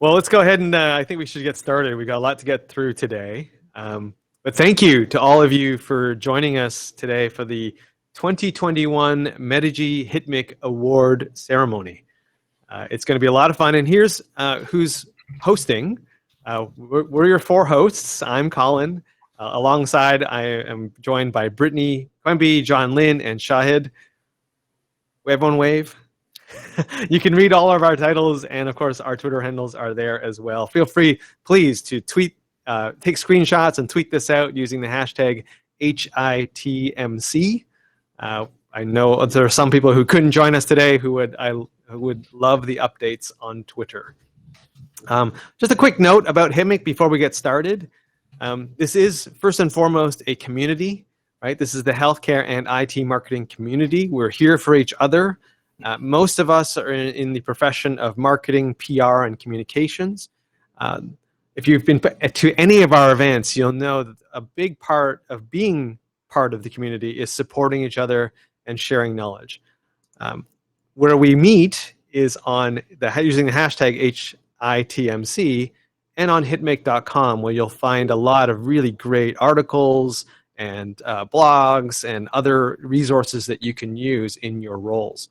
Well, let's go ahead and I think we should get started. We got a lot to get through today. But thank you to all of you for joining us today for the 2021 Medigy HITMC Award ceremony. It's going to be a lot of fun. And here's who's hosting. We're your four hosts. I'm Colin. Alongside, I am joined by Brittany Quemby, John Lynn, and Shahid. Everyone wave. You can read all of our titles, and of course our Twitter handles are there as well. Feel free, please, to tweet, take screenshots and tweet this out using the hashtag HITMC. I know there are some people who couldn't join us today who would love the updates on Twitter. Just a quick note about HITMC before we get started. This is first and foremost a community, right? This is the healthcare and IT marketing community. We're here for each other. Most of us are in the profession of marketing, PR, and communications. If you've been to any of our events, you'll know that a big part of being part of the community is supporting each other and sharing knowledge. Where we meet is on using the hashtag HITMC and on hitmc.com, where you'll find a lot of really great articles and blogs and other resources that you can use in your roles.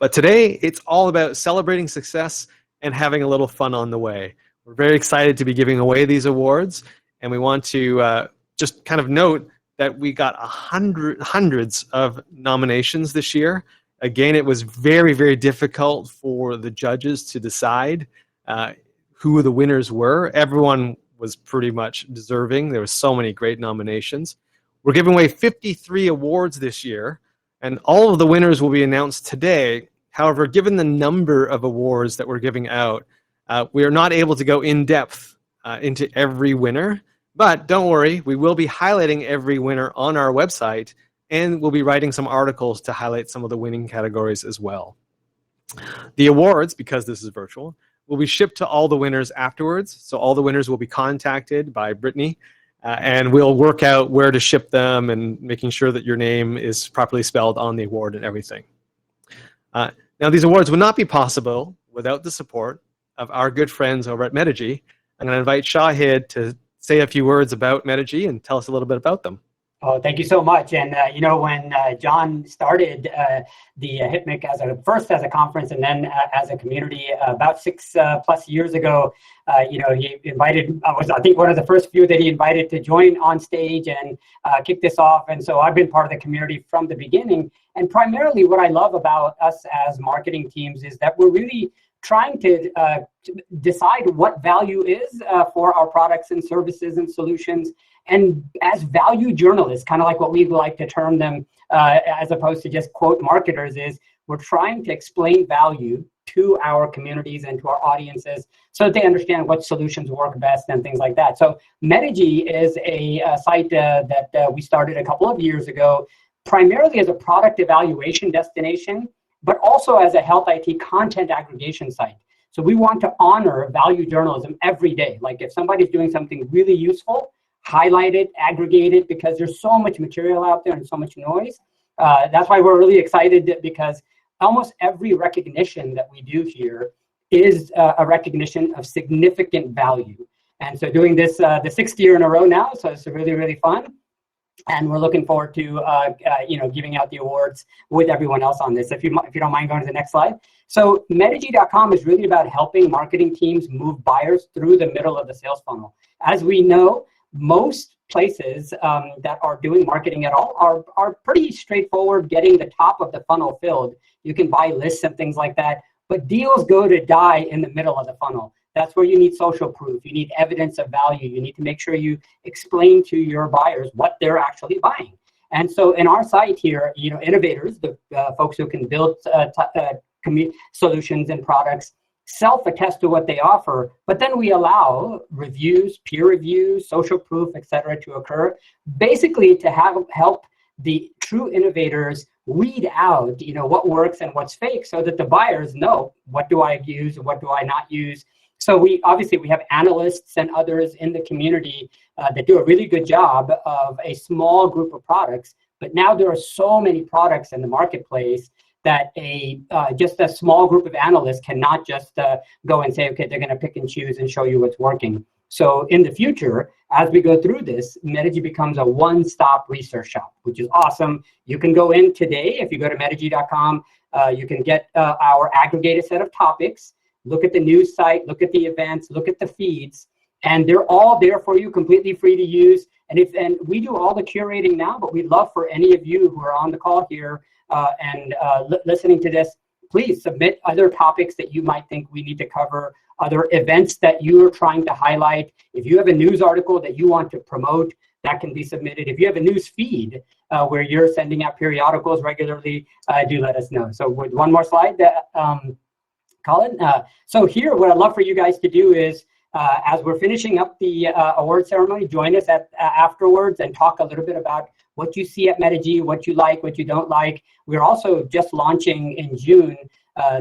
But today, it's all about celebrating success and having a little fun on the way. We're very excited to be giving away these awards, and we want to just kind of note that we got hundreds of nominations this year. Again, it was very, very difficult for the judges to decide who the winners were. Everyone was pretty much deserving. There were so many great nominations. We're giving away 53 awards this year, and all of the winners will be announced today. However, given the number of awards that we're giving out, we are not able to go in depth into every winner. But don't worry, we will be highlighting every winner on our website, and we'll be writing some articles to highlight some of the winning categories as well. The awards, because this is virtual, will be shipped to all the winners afterwards. So all the winners will be contacted by Brittany, and we'll work out where to ship them and making sure that your name is properly spelled on the award and everything. Now, these awards would not be possible without the support of our good friends over at Medigy. I'm going to invite Shahid to say a few words about Medigy and tell us a little bit about them. Oh, thank you so much. And you know, when John started the HITMC first as a conference and then as a community about 6+ years ago, you know, he invited, I was, I think, one of the first few that he invited to join on stage and kick this off. And so I've been part of the community from the beginning. And primarily what I love about us as marketing teams is that we're really trying to decide what value is for our products and services and solutions. And as value journalists, kind of like what we like to term them, as opposed to just quote marketers, is we're trying to explain value to our communities and to our audiences so that they understand what solutions work best and things like that. So Medigy is a site that we started a couple of years ago, primarily as a product evaluation destination, but also as a health IT content aggregation site. So we want to honor value journalism every day. Like if somebody's doing something really useful, highlight it, aggregate it, because there's so much material out there and so much noise. That's why we're really excited, because almost every recognition that we do here is a recognition of significant value. And so doing this the 6th year in a row now, so it's really, really fun. And we're looking forward to you know, giving out the awards with everyone else on this. If you don't mind going to the next slide. So Medigy.com is really about helping marketing teams move buyers through the middle of the sales funnel. As we know, most places that are doing marketing at all are pretty straightforward, getting the top of the funnel filled. You can buy lists and things like that, but deals go to die in the middle of the funnel. That's where you need social proof. You need evidence of value. You need to make sure you explain to your buyers what they're actually buying. And so in our site here, you know, innovators, the folks who can build solutions and products, self-attest to what they offer, but then we allow reviews, peer reviews, social proof, et cetera, to occur, basically to help the true innovators weed out, you know, what works and what's fake, so that the buyers know, what do I use and what do I not use. So we have analysts and others in the community that do a really good job of a small group of products, but now there are so many products in the marketplace that just a small group of analysts cannot just go and say, okay, they're going to pick and choose and show you what's working. So in the future, as we go through this, Medigy becomes a one-stop research shop, which is awesome. You can go in today. If you go to medigy.com, you can get our aggregated set of topics, look at the news site, look at the events, look at the feeds, and they're all there for you, completely free to use. And we do all the curating now, but we'd love for any of you who are on the call here and listening to this, please submit other topics that you might think we need to cover, other events that you are trying to highlight. If you have a news article that you want to promote, that can be submitted. If you have a news feed where you're sending out periodicals regularly, do let us know. So with one more slide, Colin. So here, what I'd love for you guys to do is, as we're finishing up the award ceremony, join us afterwards and talk a little bit about what you see at Medigy, what you like, what you don't like. We're also just launching in June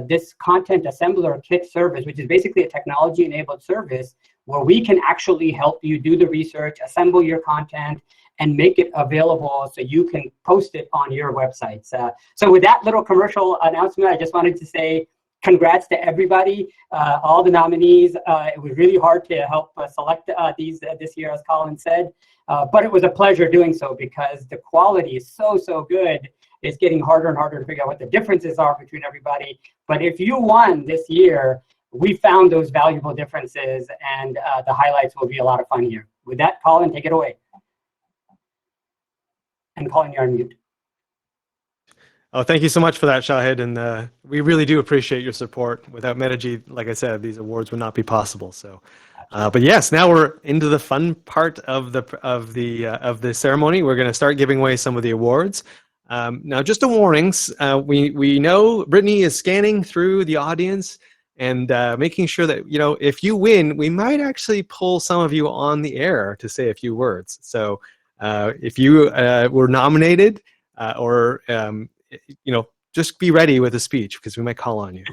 this content assembler kit service, which is basically a technology-enabled service where we can actually help you do the research, assemble your content, and make it available so you can post it on your websites. So with that little commercial announcement, I just wanted to say congrats to everybody, all the nominees. It was really hard to help select these this year, as Colin said, but it was a pleasure doing so because the quality is so good. It's getting harder and harder to figure out what the differences are between everybody. But if you won this year, we found those valuable differences, and the highlights will be a lot of fun here. With that, Colin, take it away. And Colin, you're on mute. Oh, thank you so much for that, Shahid, and we really do appreciate your support. Without Medigy, like I said, these awards would not be possible. So, but yes, now we're into the fun part of the ceremony. We're going to start giving away some of the awards. Now, just a warning: we know Brittany is scanning through the audience and making sure that if you win, we might actually pull some of you on the air to say a few words. So, if you were nominated or just be ready with a speech because we might call on you.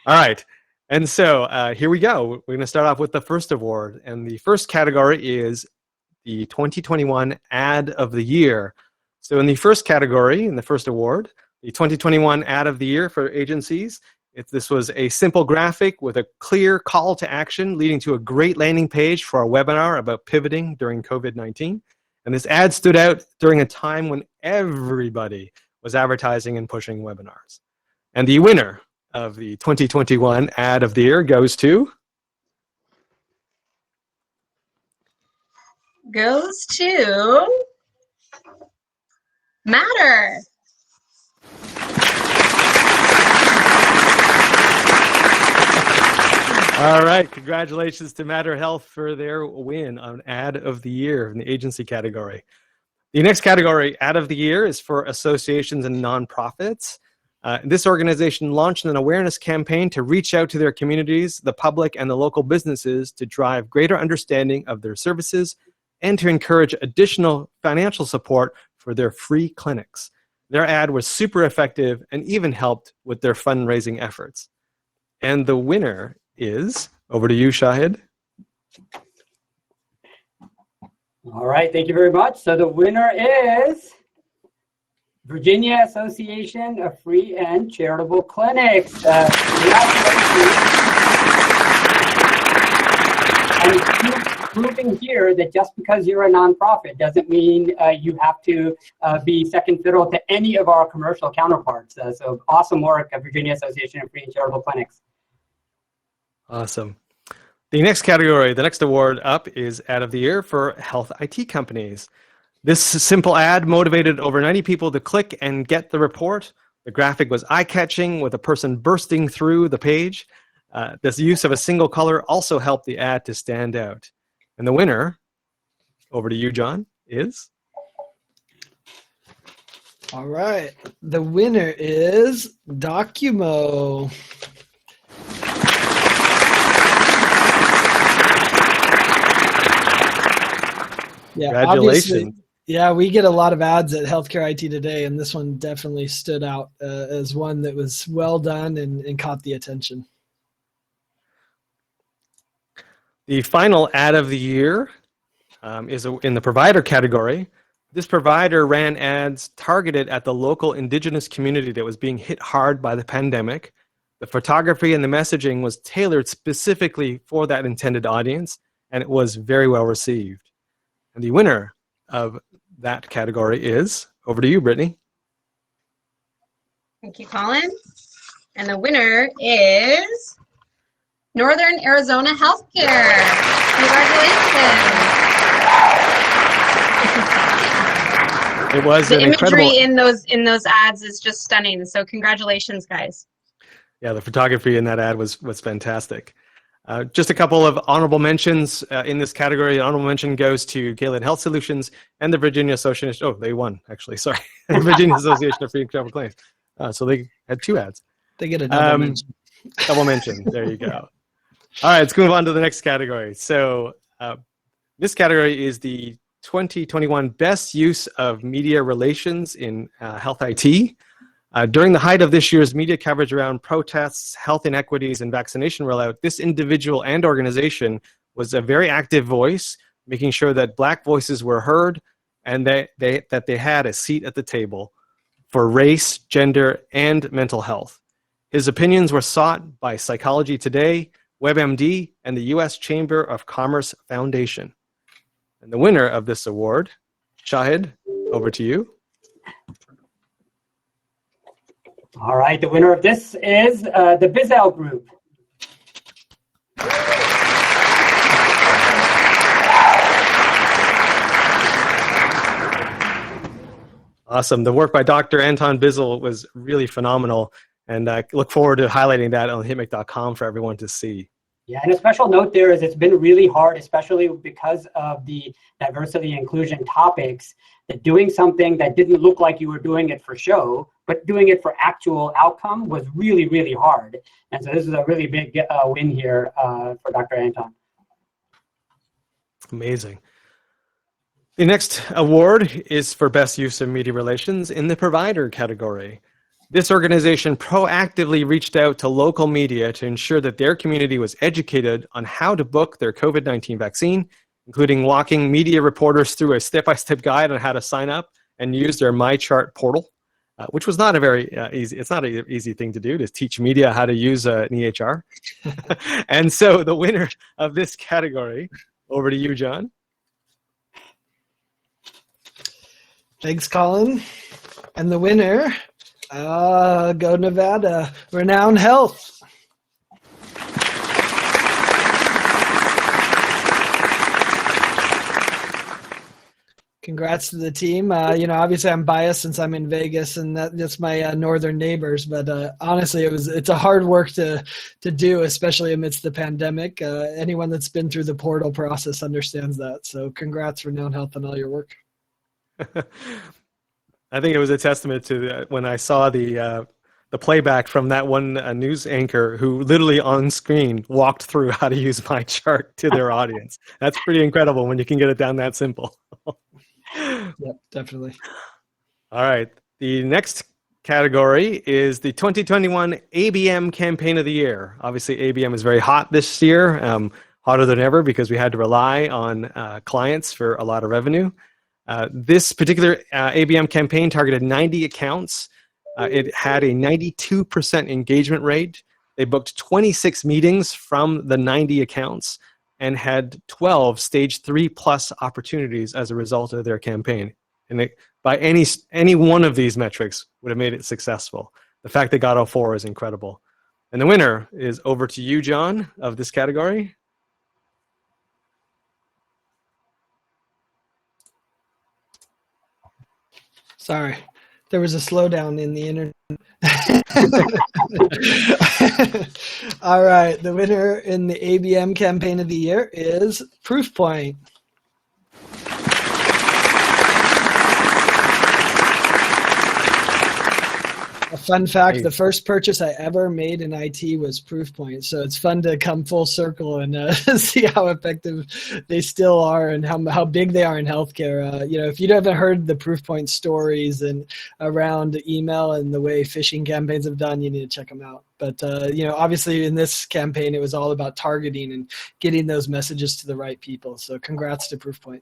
All right. And so here we go. We're going to start off with the first award. And the first category is the 2021 Ad of the Year. So in the first category, in the first award, the 2021 Ad of the Year for agencies, this was a simple graphic with a clear call to action leading to a great landing page for our webinar about pivoting during COVID-19. And this ad stood out during a time when everybody was advertising and pushing webinars. And the winner of the 2021 Ad of the Year goes to? Goes to Matter. All right, congratulations to Matter Health for their win on Ad of the Year in the agency category. The next category, Ad of the Year, is for associations and nonprofits. This organization launched an awareness campaign to reach out to their communities, the public, and the local businesses to drive greater understanding of their services and to encourage additional financial support for their free clinics. Their ad was super effective and even helped with their fundraising efforts. And the winner is, over to you, Shahid. All right, thank you very much. So the winner is Virginia Association of Free and Charitable Clinics. Congratulations. And proving here that just because you're a nonprofit doesn't mean you have to be second fiddle to any of our commercial counterparts. So awesome work at Virginia Association of Free and Charitable Clinics. Awesome. The next category, the next award up is Ad of the Year for health IT companies. This simple ad motivated over 90 people to click and get the report. The graphic was eye-catching with a person bursting through the page. This use of a single color also helped the ad to stand out. And the winner, over to you, John, is? All right. The winner is Documo. Yeah, congratulations. Yeah, we get a lot of ads at Healthcare IT Today, and this one definitely stood out as one that was well done and caught the attention. The final Ad of the Year is in the provider category. This provider ran ads targeted at the local indigenous community that was being hit hard by the pandemic. The photography and the messaging was tailored specifically for that intended audience, and it was very well received. And the winner of that category is, over to you, Brittany. Thank you, Colin. And the winner is Northern Arizona Healthcare. Congratulations. It was The an imagery incredible... in those ads is just stunning. So congratulations, guys. Yeah, the photography in that ad was fantastic. Just a couple of honorable mentions in this category. An honorable mention goes to Galen Health Solutions and the Virginia Association. Oh, they won, actually. Sorry. The Virginia Association of Free and Travel Claims. So they had 2 ads. They get a double mention. Double mention. There you go. All right, let's move on to the next category. So this category is the 2021 Best Use of Media Relations in Health IT. During the height of this year's media coverage around protests, health inequities, and vaccination rollout, this individual and organization was a very active voice, making sure that Black voices were heard and that they had a seat at the table for race, gender, and mental health. His opinions were sought by Psychology Today, WebMD, and the U.S. Chamber of Commerce Foundation. And the winner of this award, Shahid, over to you. All right, the winner of this is the Bizel Group. Awesome. The work by Dr. Anton Bizel was really phenomenal, and I look forward to highlighting that on hitmic.com for everyone to see. Yeah, and a special note there is it's been really hard, especially because of the diversity and inclusion topics, that doing something that didn't look like you were doing it for show, but doing it for actual outcome was really, really hard. And so this is a really big win here for Dr. Anton. Amazing. The next award is for Best Use of Media Relations in the provider category. This organization proactively reached out to local media to ensure that their community was educated on how to book their COVID-19 vaccine, including walking media reporters through a step-by-step guide on how to sign up and use their MyChart portal, which was not a very it's not an easy thing to do, to teach media how to use an EHR. And so the winner of this category, over to you, John. Thanks, Colin. And the winner, go Nevada, Renown Health. Congrats to the team. Obviously I'm biased since I'm in Vegas and that's my northern neighbors, but honestly, it's a hard work to do, especially amidst the pandemic. Anyone that's been through the portal process understands that. So congrats, Renown Health, on all your work. I think it was a testament to when I saw the playback from that one news anchor who literally on screen walked through how to use MyChart to their audience. That's pretty incredible when you can get it down that simple. Yep, definitely. All right. The next category is the 2021 ABM Campaign of the Year. Obviously, ABM is very hot this year, hotter than ever because we had to rely on clients for a lot of revenue. This particular ABM campaign targeted 90 accounts. It had a 92% engagement rate. They booked 26 meetings from the 90 accounts and had 12 stage 3+ opportunities as a result of their campaign. And by any one of these metrics would have made it successful. The fact they got all 4 is incredible. And the winner is over to you, John, of this category. Sorry, there was a slowdown in the internet. All right, the winner in the ABM Campaign of the Year is Proofpoint. A fun fact, the first purchase I ever made in IT was Proofpoint. So it's fun to come full circle and see how effective they still are and how big they are in healthcare. If you haven't heard the Proofpoint stories and around email and the way phishing campaigns have done, you need to check them out. But, obviously in this campaign, it was all about targeting and getting those messages to the right people. So congrats to Proofpoint.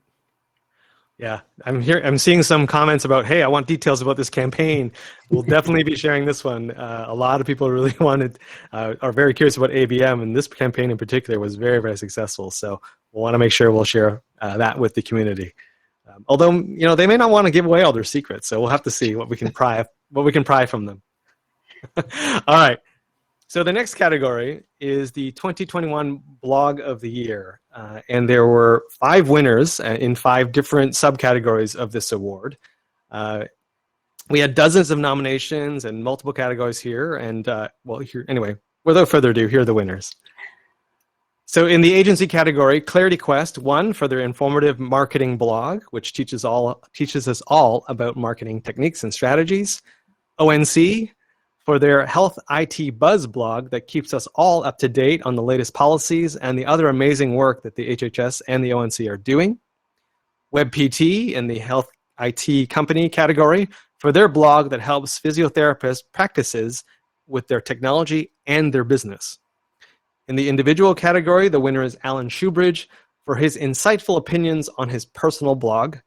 Yeah, I'm seeing some comments about, hey, I want details about this campaign. We'll definitely be sharing this one. A lot of people really are very curious about ABM, and this campaign in particular was very, very successful. So we'll want to make sure we'll share that with the community. Although, they may not want to give away all their secrets, so we'll have to see what we can pry from them. All right. So the next category is the 2021 Blog of the Year. And there were 5 winners in 5 different subcategories of this award. We had dozens of nominations and multiple categories here. And anyway, without further ado, here are the winners. So in the agency category, Clarity Quest won for their informative marketing blog, which teaches us all about marketing techniques and strategies. ONC for their Health IT Buzz blog that keeps us all up to date on the latest policies and the other amazing work that the HHS and the ONC are doing. WebPT in the Health IT Company category for their blog that helps physiotherapists practices with their technology and their business. In the individual category, the winner is Alan Shoebridge for his insightful opinions on his personal blog.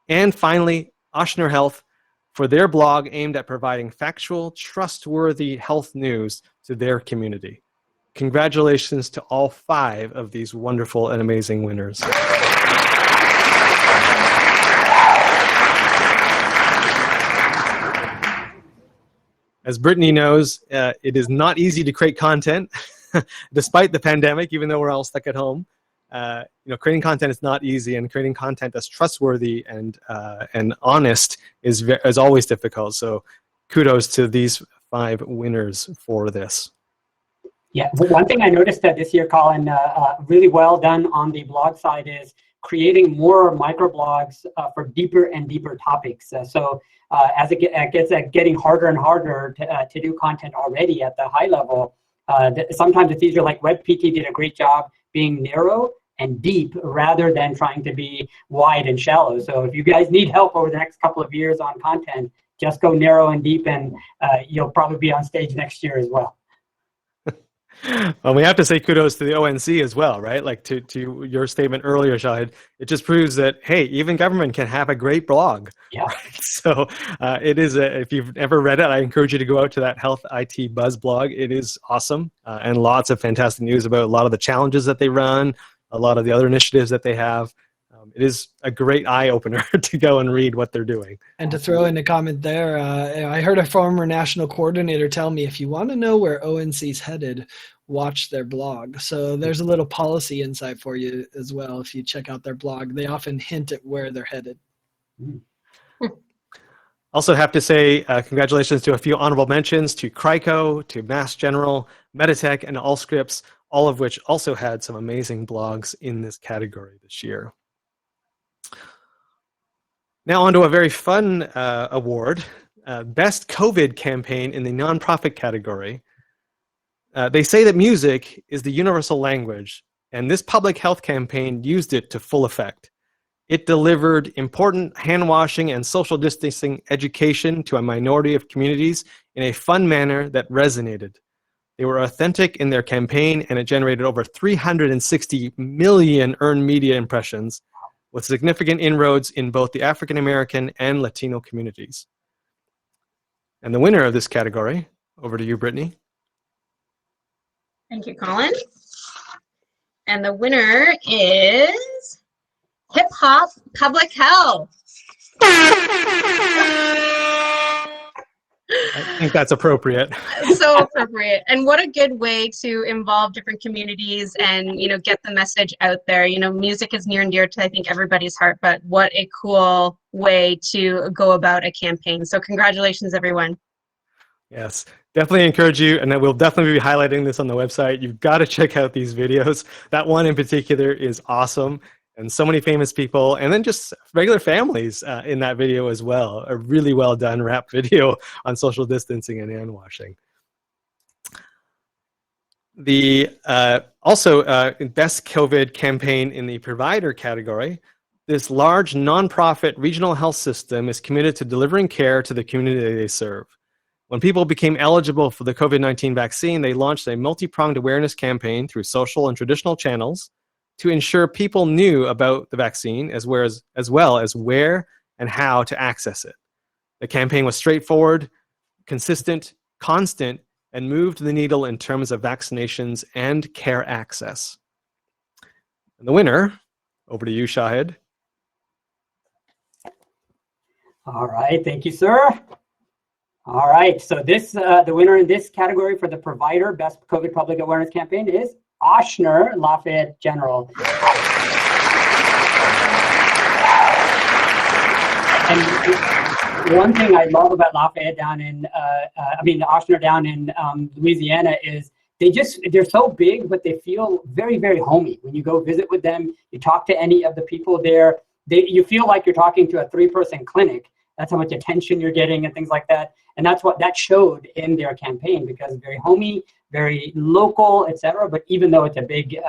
And finally, Ochsner Health for their blog aimed at providing factual, trustworthy health news to their community. Congratulations to all 5 of these wonderful and amazing winners. As Brittany knows, it is not easy to create content, despite the pandemic, even though we're all stuck at home. Creating content is not easy, and creating content that's trustworthy and honest is always difficult. So kudos to these 5 winners for this. Yeah, one thing I noticed that this year, Colin, really well done on the blog side is creating more microblogs for deeper and deeper topics. So as it gets getting harder and harder to do content already at the high level, sometimes it's easier. Like WebPT did a great job being narrow and deep rather than trying to be wide and shallow. So if you guys need help over the next couple of years on content, just go narrow and deep, and you'll probably be on stage next year as well. Well, we have to say kudos to the ONC as well, right? Like to your statement earlier, Shahid, it just proves that, hey, even government can have a great blog. Yeah. Right? So it is, if you've ever read it, I encourage you to go out to that Health IT Buzz blog. It is awesome, and lots of fantastic news about a lot of the challenges that they run, a lot of the other initiatives that they have. It is a great eye-opener to go and read what they're doing. And to throw in a comment there, I heard a former national coordinator tell me, if you want to know where ONC's headed, watch their blog. So there's a little policy insight for you as well. If you check out their blog, they often hint at where they're headed. Also have to say congratulations to a few honorable mentions to Crico, to Mass General, Meditech, and Allscripts, all of which also had some amazing blogs in this category this year. Now on to a very fun award, Best COVID Campaign in the Nonprofit category. They say that music is the universal language, and this public health campaign used it to full effect. It delivered important hand washing and social distancing education to a minority of communities in a fun manner that resonated. They were authentic in their campaign, and it generated over 360 million earned media impressions, with significant inroads in both the African American and Latino communities. And the winner of this category, over to you, Brittany. Thank you, Colin. And the winner is Hip Hop Public Health. I think that's appropriate. So appropriate. And what a good way to involve different communities and, get the message out there. Music is near and dear to, I think, everybody's heart, but what a cool way to go about a campaign. So congratulations, everyone. Yes, definitely encourage you, and we'll definitely be highlighting this on the website. You've got to check out these videos. That one in particular is awesome, and so many famous people, and then just regular families in that video as well. A really well done rap video on social distancing and hand washing. The also best COVID campaign in the provider category. This large nonprofit regional health system is committed to delivering care to the community they serve. When people became eligible for the COVID-19 vaccine, they launched a multi-pronged awareness campaign through social and traditional channels to ensure people knew about the vaccine as well as where and how to access it. The campaign was straightforward, consistent, constant, and moved the needle in terms of vaccinations and care access. And the winner, over to you, Shahid. All right, thank you, sir. All right, so this the winner in this category for the provider Best COVID Public Awareness Campaign is Ochsner Lafayette General. And one thing I love about Lafayette down in, Ochsner down in Louisiana is they're so big, but they feel very, very homey. When you go visit with them, you talk to any of the people there, you feel like you're talking to a 3-person clinic. That's how much attention you're getting and things like that. And that's what that showed in their campaign, because very homey, very local, etc. But even though it's a big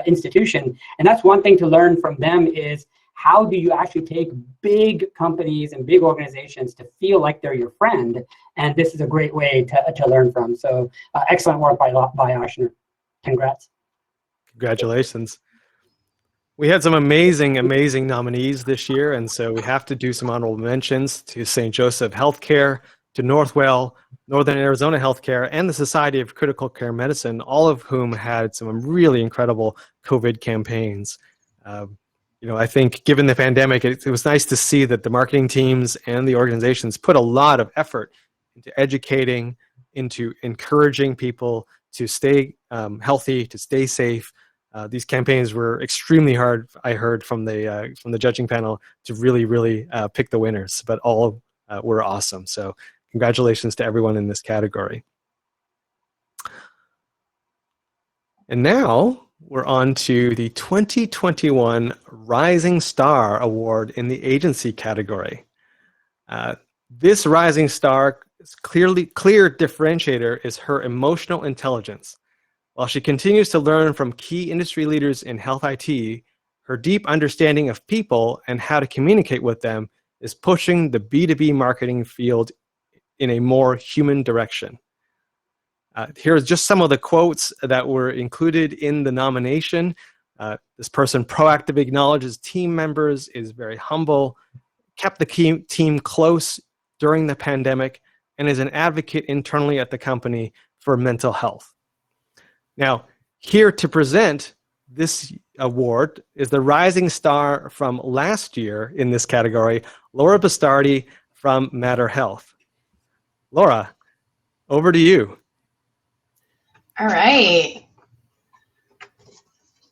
institution, and that's one thing to learn from them is how do you actually take big companies and big organizations to feel like they're your friend? And this is a great way to learn from. So excellent work by Ochsner. Congrats. Congratulations. We had some amazing, amazing nominees this year, and so we have to do some honorable mentions to St. Joseph Healthcare, to Northwell, Northern Arizona Healthcare, and the Society of Critical Care Medicine, all of whom had some really incredible COVID campaigns. I think given the pandemic, it was nice to see that the marketing teams and the organizations put a lot of effort into educating, into encouraging people to stay healthy, to stay safe. These campaigns were extremely hard, I heard from the judging panel, to really pick the winners, but all were awesome. So congratulations to everyone in this category. And now we're on to the 2021 Rising Star Award in the agency category. This Rising Star clear differentiator is her emotional intelligence. While she continues to learn from key industry leaders in health IT, her deep understanding of people and how to communicate with them is pushing the B2B marketing field in a more human direction. Here's just some of the quotes that were included in the nomination. This person proactively acknowledges team members, is very humble, kept the team close during the pandemic, and is an advocate internally at the company for mental health. Now, here to present this award is the Rising Star from last year in this category, Laura Bastardi from Matter Health. Laura, over to you. All right.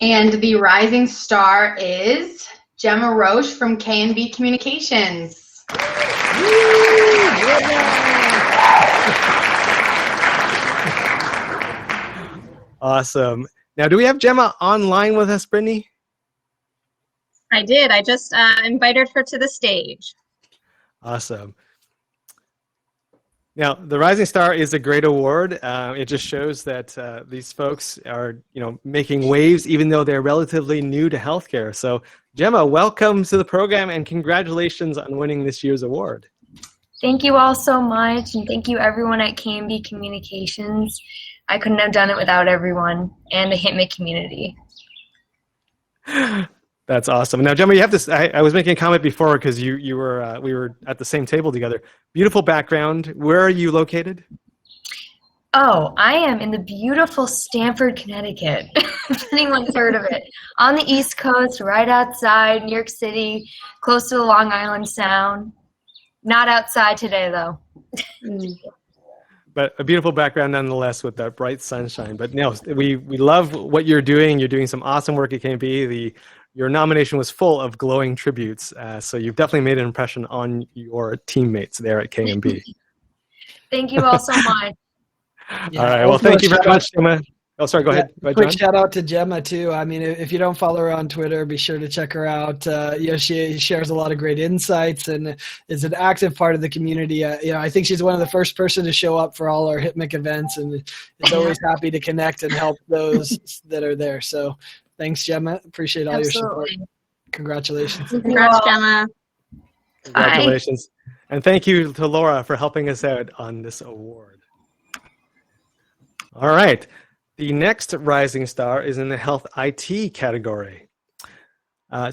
And the Rising Star is Gemma Roche from K&B Communications. Awesome. Now, do we have Gemma online with us, Brittany? I did. I just invited her to the stage. Awesome. Now, the Rising Star is a great award. It just shows that these folks are, making waves, even though they're relatively new to healthcare. So, Gemma, welcome to the program, and congratulations on winning this year's award. Thank you all so much, and thank you everyone at K&B Communications. I couldn't have done it without everyone and the HITMC community. That's awesome. Now, Gemma, you have this. I was making a comment before because we were at the same table together. Beautiful background. Where are you located? Oh, I am in the beautiful Stamford, Connecticut, if anyone's heard of it. On the East Coast, right outside New York City, close to the Long Island Sound. Not outside today, though. But a beautiful background nonetheless with that bright sunshine. But no, we love what you're doing. You're doing some awesome work at K&B. Your nomination was full of glowing tributes. So you've definitely made an impression on your teammates there at K&B. Thank you all so much. Yeah, all right. Well, thank you very much, Gemma. Oh, sorry. Go ahead. Quick shout out to Gemma too. I mean, if you don't follow her on Twitter, be sure to check her out. She shares a lot of great insights and is an active part of the community. I think she's one of the first person to show up for all our HITMC events, and is always happy to connect and help those that are there. So, thanks, Gemma. Appreciate all your support. Congratulations. Congrats, Gemma. Congratulations, and thank you to Laura for helping us out on this award. All right. The next rising star is in the health IT category.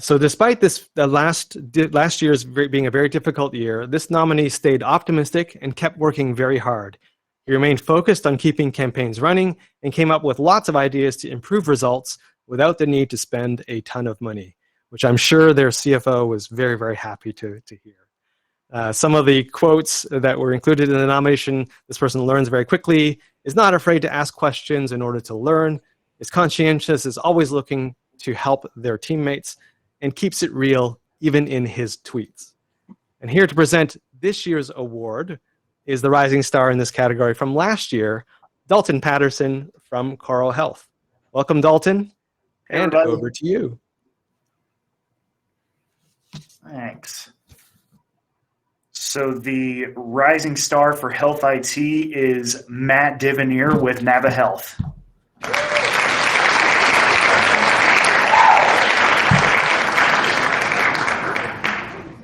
So despite the last year's being a very difficult year, this nominee stayed optimistic and kept working very hard. He remained focused on keeping campaigns running and came up with lots of ideas to improve results without the need to spend a ton of money, which I'm sure their CFO was very, very happy to hear. Some of the quotes that were included in the nomination: this person learns very quickly, is not afraid to ask questions in order to learn, is conscientious, is always looking to help their teammates, and keeps it real even in his tweets. And here to present this year's award is the rising star in this category from last year, Dalton Patterson from Coral Health. Welcome, Dalton, and over to you. Thanks. So the rising star for Health IT is Matt Divineer with Nava Health.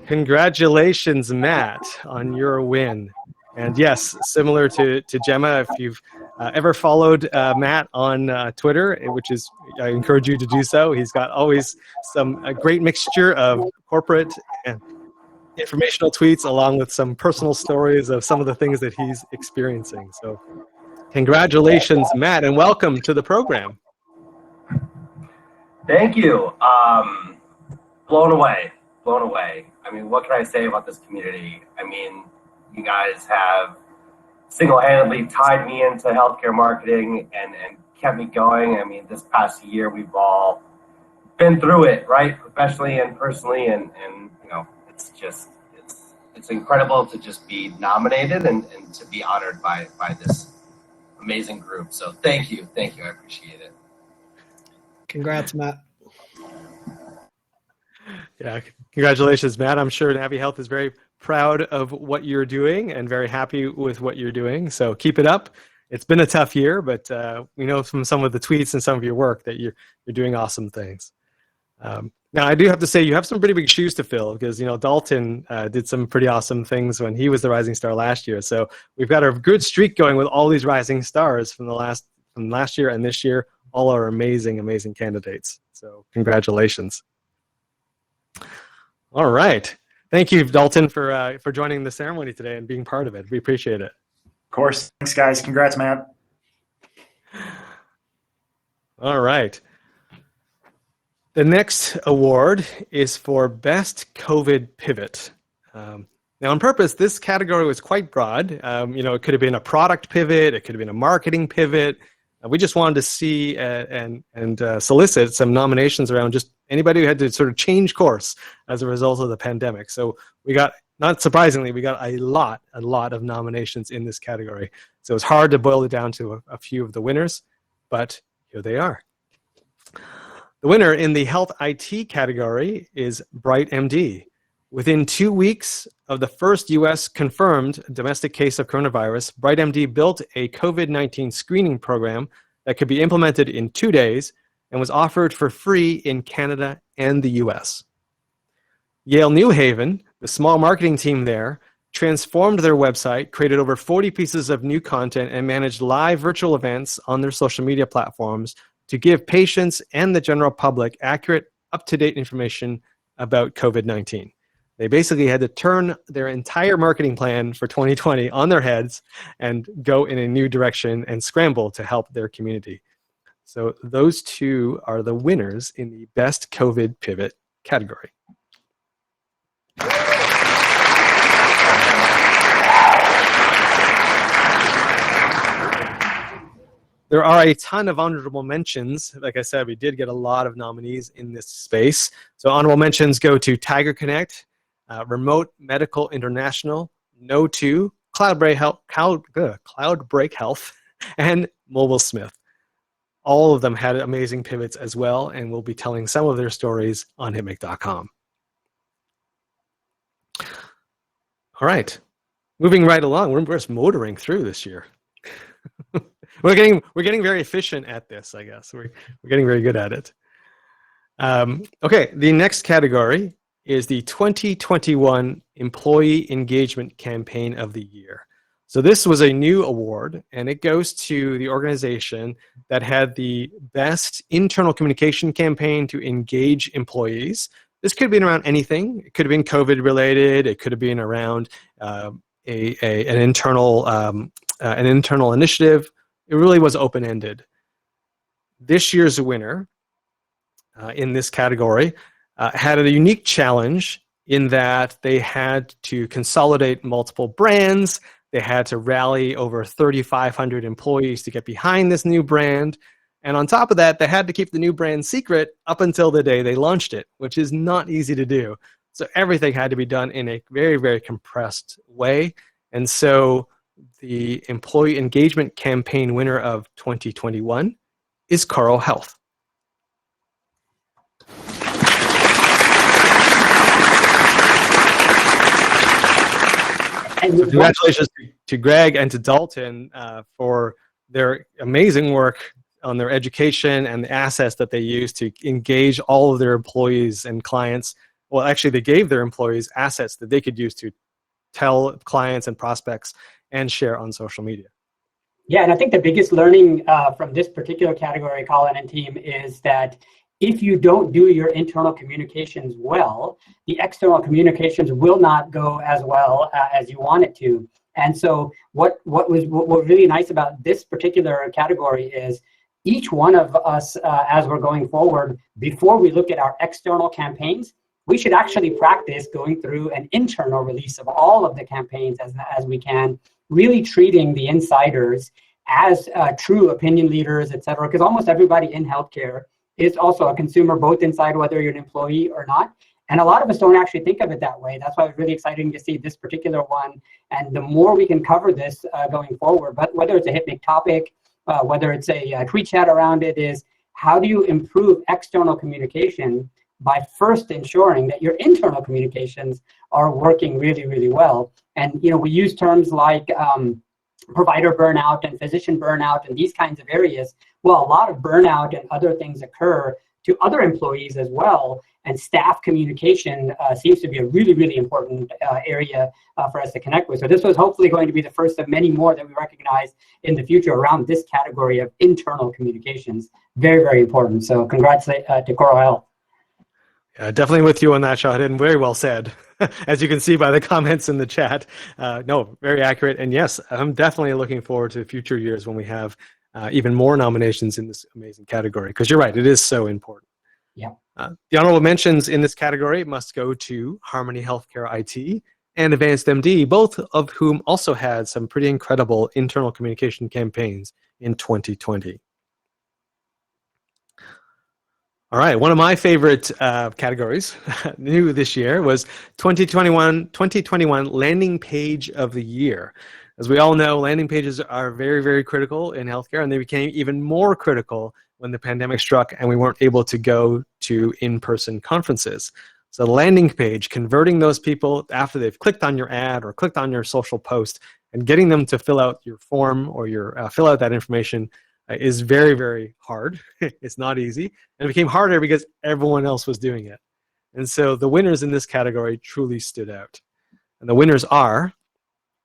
Congratulations, Matt, on your win. And yes, similar to Gemma, if you've ever followed Matt on Twitter, which is, I encourage you to do so. He's got always a great mixture of corporate and informational tweets along with some personal stories of some of the things that he's experiencing. So congratulations, Matt, and welcome to the program. Thank you. Blown away. I mean, what can I say about this community? I mean, you guys have single-handedly tied me into healthcare marketing and kept me going. I mean, this past year, we've all been through it, right? Professionally and personally, and you know, it's incredible to just be nominated and to be honored by this amazing group. So thank you, I appreciate it. Congrats, Matt. Yeah, congratulations, Matt. I'm sure Navi Health is very proud of what you're doing and very happy with what you're doing. So keep it up. It's been a tough year, but we know from some of the tweets and some of your work that you're doing awesome things. Now, I do have to say you have some pretty big shoes to fill because, you know, Dalton did some pretty awesome things when he was the rising star last year. So we've got a good streak going with all these rising stars from last year and this year. All are amazing, amazing candidates. So congratulations. All right. Thank you, Dalton, for joining the ceremony today and being part of it. We appreciate it. Of course. Thanks, guys. Congrats, Matt. All right. The next award is for Best COVID Pivot. Now, on purpose, this category was quite broad. You know, it could have been a product pivot. It could have been a marketing pivot. We just wanted to see and solicit some nominations around just anybody who had to sort of change course as a result of the pandemic. So we got, not surprisingly, we got a lot of nominations in this category. So it's hard to boil it down to a few of the winners, but here they are. The winner in the Health IT category is Bright MD. Within 2 weeks of the first U.S. confirmed domestic case of coronavirus, Bright MD built a COVID-19 screening program that could be implemented in 2 days and was offered for free in Canada and the U.S. Yale New Haven, the small marketing team there, transformed their website, created over 40 pieces of new content, and managed live virtual events on their social media platforms to give patients and the general public accurate, up-to-date information about COVID-19. They basically had to turn their entire marketing plan for 2020 on their heads and go in a new direction and scramble to help their community. So those two are the winners in the Best COVID Pivot category. There are a ton of honorable mentions. Like I said, we did get a lot of nominees in this space. So honorable mentions go to Tiger Connect, Remote Medical International, No2, Cloudbreak Health, and Mobile Smith. All of them had amazing pivots as well, and we'll be telling some of their stories on hitmic.com. All right, moving right along. We're just motoring through this year. We're getting very efficient at this, I guess. We're getting very good at it. Okay, the next category is the 2021 Employee Engagement Campaign of the Year. So this was a new award, and it goes to the organization that had the best internal communication campaign to engage employees. This could have been around anything. It could have been COVID related. It could have been around an internal initiative. It really was open-ended. This year's winner in this category had a unique challenge in that they had to consolidate multiple brands. They had to rally over 3,500 employees to get behind this new brand. And on top of that, they had to keep the new brand secret up until the day they launched it, which is not easy to do. So everything had to be done in a very, very compressed way. And so the employee engagement campaign winner of 2021 is Coro Health. So congratulations to Greg and to Dalton for their amazing work on their education and the assets that they use to engage all of their employees and clients. Well, actually, they gave their employees assets that they could use to tell clients and prospects and share on social media. Yeah, and I think the biggest learning from this particular category, Colin and team, is that if you don't do your internal communications well, the external communications will not go as well as you want it to. And so what was really nice about this particular category is each one of us, as we're going forward, before we look at our external campaigns, we should actually practice going through an internal release of all of the campaigns as we can, really treating the insiders as true opinion leaders, et cetera, because almost everybody in healthcare is also a consumer, both inside whether you're an employee or not. And a lot of us don't actually think of it that way. That's why it's really exciting to see this particular one. And the more we can cover this going forward, but whether it's a HITMC topic, whether it's a tweet chat around it, is how do you improve external communication by first ensuring that your internal communications are working really, really well. And we use terms like provider burnout and physician burnout and these kinds of areas. Well, a lot of burnout and other things occur to other employees as well. And staff communication seems to be a really, really important area for us to connect with. So this was hopefully going to be the first of many more that we recognize in the future around this category of internal communications. Very, very important. So congrats to Coro Health. Definitely with you on that, Shahid, very well said. As you can see by the comments in the chat. No, very accurate. And yes, I'm definitely looking forward to future years when we have even more nominations in this amazing category, because you're right, it is so important. Yeah. The honorable mentions in this category must go to Harmony Healthcare IT and Advanced MD, both of whom also had some pretty incredible internal communication campaigns in 2020. All right, one of my favorite categories new this year was 2021 Landing Page of the Year. As we all know, landing pages are very, very critical in healthcare, and they became even more critical when the pandemic struck and we weren't able to go to in-person conferences. So the landing page, converting those people after they've clicked on your ad or clicked on your social post and getting them to fill out your form or fill out that information is very, very hard. It's not easy. And it became harder because everyone else was doing it. And so the winners in this category truly stood out. And the winners are,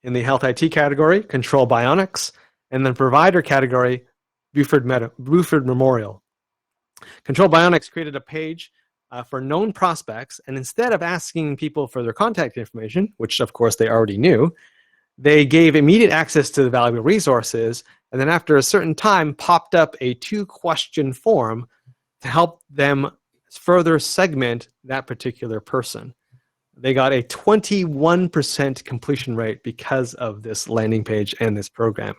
in the Health IT category, Control Bionics, and the provider category, Buford Memorial. Control Bionics created a page for known prospects, and instead of asking people for their contact information, which of course they already knew, they gave immediate access to the valuable resources, and then after a certain time popped up a 2-question form to help them further segment that particular person. They got a 21% completion rate because of this landing page and this program.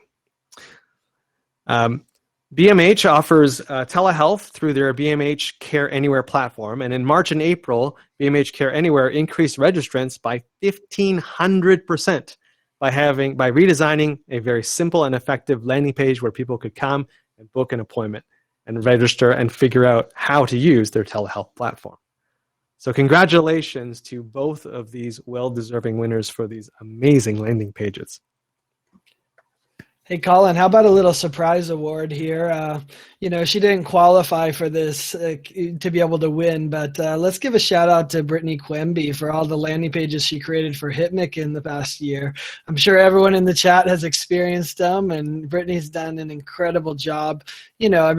BMH offers telehealth through their BMH Care Anywhere platform, and in March and April, BMH Care Anywhere increased registrants by 1,500% by redesigning a very simple and effective landing page where people could come and book an appointment and register and figure out how to use their telehealth platform. So congratulations to both of these well-deserving winners for these amazing landing pages. Hey, Colin, how about a little surprise award here? She didn't qualify for this to be able to win, but let's give a shout out to Brittany Quemby for all the landing pages she created for HITMC in the past year. I'm sure everyone in the chat has experienced them, and Brittany's done an incredible job. How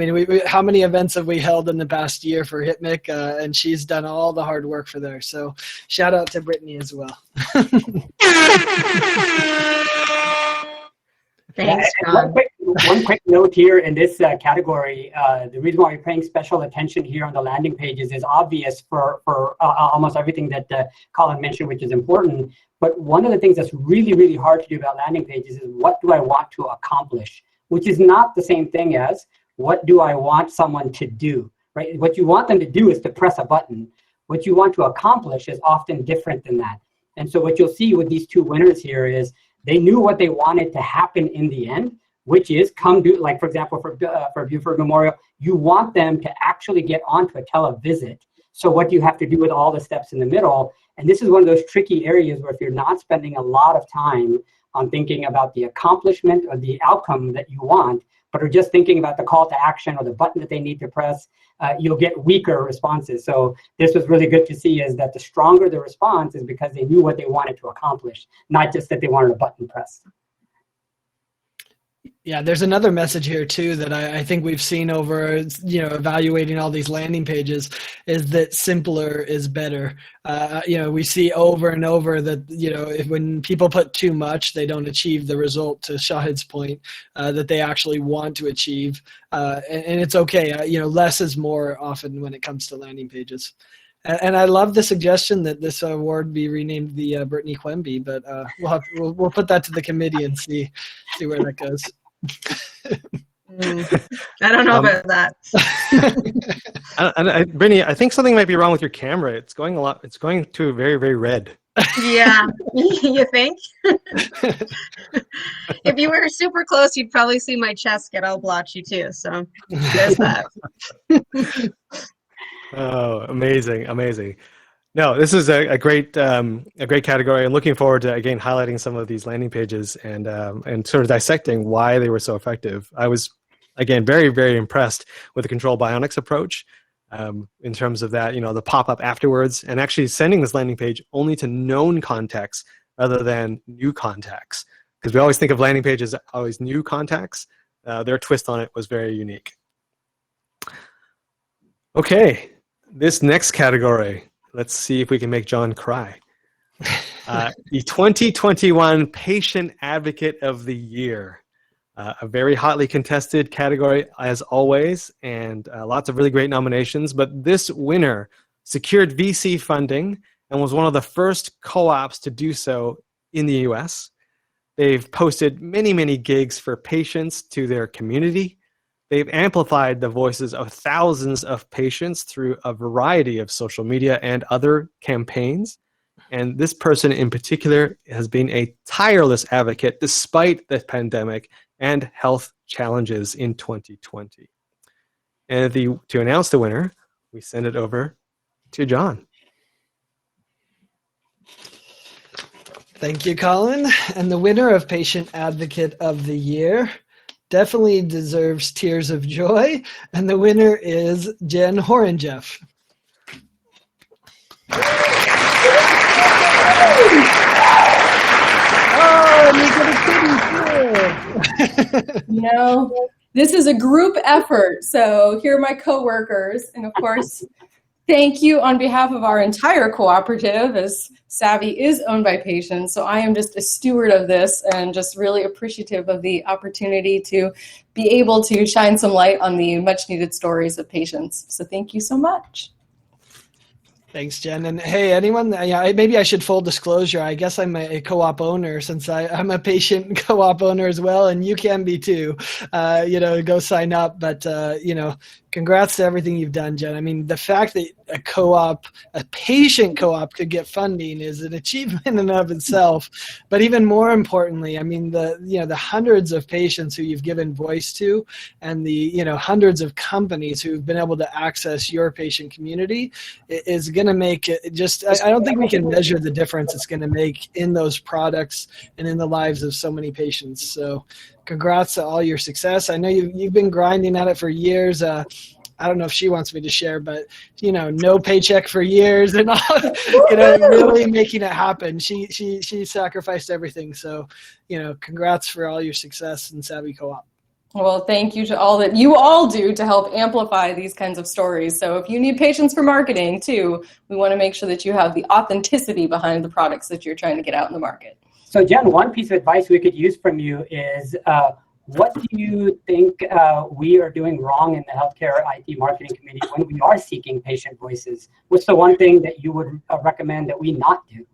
many events have we held in the past year for HITMC, and she's done all the hard work for there. So shout out to Brittany as well. Thanks, Yeah, John. one quick note here in this category. The reason why we're paying special attention here on the landing pages is obvious for almost everything that Colin mentioned, which is important. But one of the things that's really, really hard to do about landing pages is what do I want to accomplish, which is not the same thing as what do I want someone to do, right? What you want them to do is to press a button. What you want to accomplish is often different than that. And so what you'll see with these two winners here is they knew what they wanted to happen in the end, which is come do, like for example, for Buford Memorial, you want them to actually get onto a televisit. So what do you have to do with all the steps in the middle? And this is one of those tricky areas where if you're not spending a lot of time on thinking about the accomplishment or the outcome that you want, but are just thinking about the call to action or the button that they need to press, you'll get weaker responses. So this was really good to see, is that the stronger the response is because they knew what they wanted to accomplish, not just that they wanted a button pressed. Yeah, there's another message here too that I think we've seen over, evaluating all these landing pages, is that simpler is better. We see over and over that, when people put too much, they don't achieve the result, to Shahid's point, that they actually want to achieve. And it's okay. Less is more often when it comes to landing pages. And I love the suggestion that this award be renamed the Brittany Quemby, but we'll put that to the committee and see where that goes. I don't know about that. Brittany, I think something might be wrong with your camera. It's going to very, very red. Yeah, you think? If you were super close, you'd probably see my chest get all blotchy too. So there's that. Oh, amazing. No, this is a great category. I'm looking forward to, again, highlighting some of these landing pages and sort of dissecting why they were so effective. I was, again, very, very impressed with the Control Bionics approach in terms of that, the pop-up afterwards, and actually sending this landing page only to known contacts rather than new contacts. Because we always think of landing pages as always new contacts. Their twist on it was very unique. Okay, this next category. Let's see if we can make John cry. The 2021 Patient Advocate of the Year. A very hotly contested category, as always, and lots of really great nominations. But this winner secured VC funding and was one of the first co-ops to do so in the US. They've posted many, many gigs for patients to their community. They've amplified the voices of thousands of patients through a variety of social media and other campaigns. And this person in particular has been a tireless advocate despite the pandemic and health challenges in 2020. And to announce the winner, we send it over to John. Thank you, Colin. And the winner of Patient Advocate of the Year definitely deserves tears of joy, and the winner is Jen Horenjeff. Oh, and you get a kitty too. This is a group effort, so here are my coworkers, and of course, thank you on behalf of our entire cooperative, as Savvy is owned by patients, so I am just a steward of this and just really appreciative of the opportunity to be able to shine some light on the much needed stories of patients. So thank you so much. Thanks, Jen. And hey, anyone, maybe I should full disclosure. I guess I'm a co-op owner, since I'm a patient co-op owner as well, and you can be too. Go sign up. But, congrats to everything you've done, Jen. I mean, the fact that a patient co-op could get funding is an achievement in and of itself. But even more importantly, I mean, the hundreds of patients who you've given voice to, and the hundreds of companies who've been able to access your patient community is going to make it just, I don't think we can measure the difference it's going to make in those products and in the lives of so many patients. So congrats to all your success. I know you've been grinding at it for years. I don't know if she wants me to share, but no paycheck for years and all, really making it happen. She sacrificed everything. So, congrats for all your success in Savvy Co-op. Well, thank you to all that you all do to help amplify these kinds of stories. So if you need patience for marketing too, we want to make sure that you have the authenticity behind the products that you're trying to get out in the market. So Jen, one piece of advice we could use from you is, what do you think we are doing wrong in the healthcare IT marketing community when we are seeking patient voices? What's the one thing that you would recommend that we not do?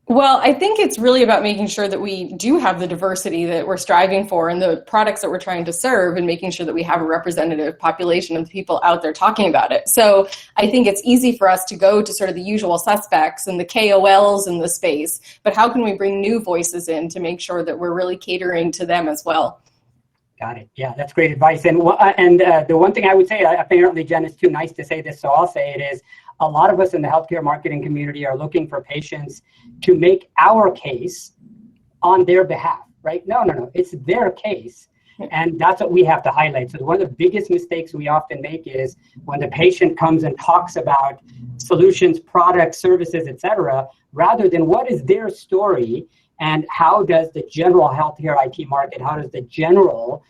Well, I think it's really about making sure that we do have the diversity that we're striving for in the products that we're trying to serve, and making sure that we have a representative population of people out there talking about it. So I think it's easy for us to go to sort of the usual suspects and the KOLs in the space, but how can we bring new voices in to make sure that we're really catering to them as well? Got it. Yeah, that's great advice. And the one thing I would say, apparently Jen is too nice to say this, so I'll say it is, a lot of us in the healthcare marketing community are looking for patients to make our case on their behalf, right? No, it's their case. And that's what we have to highlight. So one of the biggest mistakes we often make is when the patient comes and talks about solutions, products, services, etc., rather than what is their story and how does the general healthcare IT market, how does the general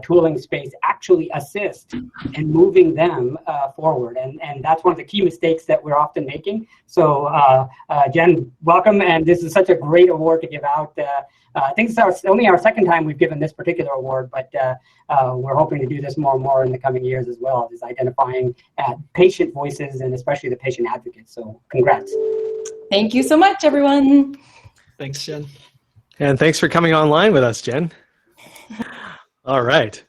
tooling space actually assist in moving them forward. And that's one of the key mistakes that we're often making. So Jen, welcome. And this is such a great award to give out. I think it's only our second time we've given this particular award, but we're hoping to do this more and more in the coming years as well, is identifying patient voices and especially the patient advocates. So congrats. Thank you so much, everyone. Thanks, Jen. And thanks for coming online with us, Jen. All right.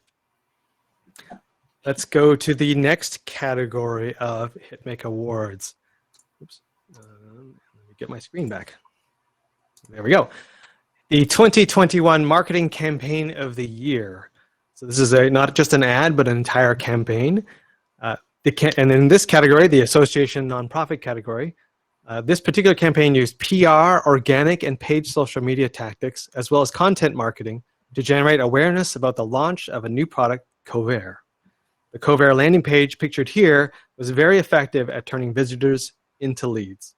Let's go to the next category of HITMC Awards. Oops. Let me get my screen back. There we go. The 2021 Marketing Campaign of the Year. So this is not just an ad, but an entire campaign. And in this category, the Association Nonprofit category, this particular campaign used PR, organic, and paid social media tactics, as well as content marketing to generate awareness about the launch of a new product, Covair. The Covair landing page pictured here was very effective at turning visitors into leads.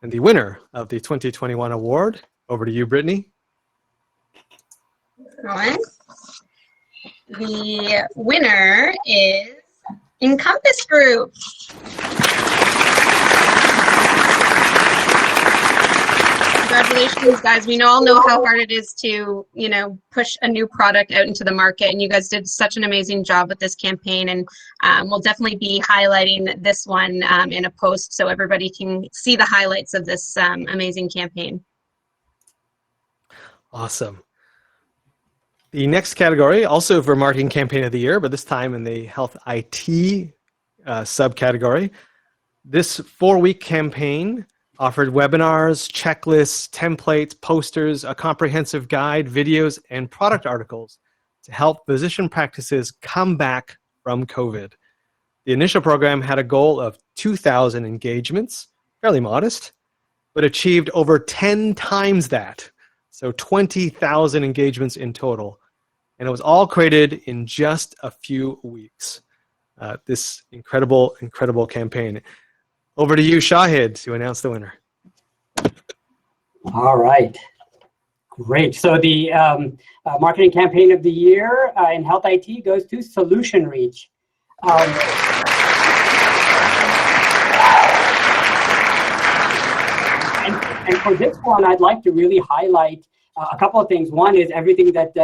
And the winner of the 2021 award, over to you, Brittany. The winner is Encompass Group. Congratulations, guys. We all know how hard it is to, push a new product out into the market, and you guys did such an amazing job with this campaign, and we'll definitely be highlighting this one in a post so everybody can see the highlights of this amazing campaign. Awesome. The next category, also for Marketing Campaign of the Year, but this time in the Health IT subcategory. This 4-week campaign offered webinars, checklists, templates, posters, a comprehensive guide, videos, and product articles to help physician practices come back from COVID. The initial program had a goal of 2,000 engagements, fairly modest, but achieved over 10 times that, so 20,000 engagements in total. And it was all created in just a few weeks. This incredible, incredible campaign. Over to you, Shahid, to announce the winner. All right. Great. So the Marketing Campaign of the Year in Health IT goes to Solution Reach. And for this one, I'd like to really highlight a couple of things. One is everything that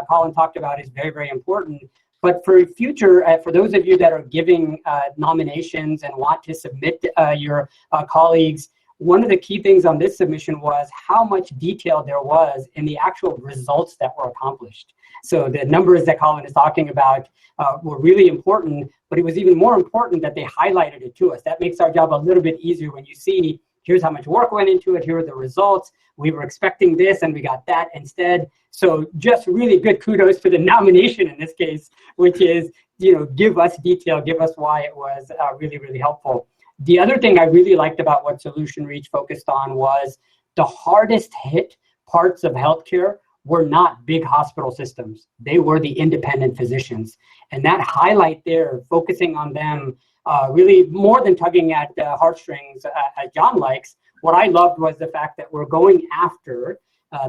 Colin talked about is very, very important. But for future, for those of you that are giving nominations and want to submit your colleagues, one of the key things on this submission was how much detail there was in the actual results that were accomplished. So the numbers that Colin is talking about were really important, but it was even more important that they highlighted it to us. That makes our job a little bit easier when you see, here's how much work went into it, here are the results, we were expecting this and we got that instead. So just really good kudos to the nomination in this case, which is, give us detail, give us why it was really, really helpful. The other thing I really liked about what Solution Reach focused on was the hardest hit parts of healthcare were not big hospital systems. They were the independent physicians. And that highlight there, focusing on them, really more than tugging at heartstrings, as John likes, what I loved was the fact that we're going after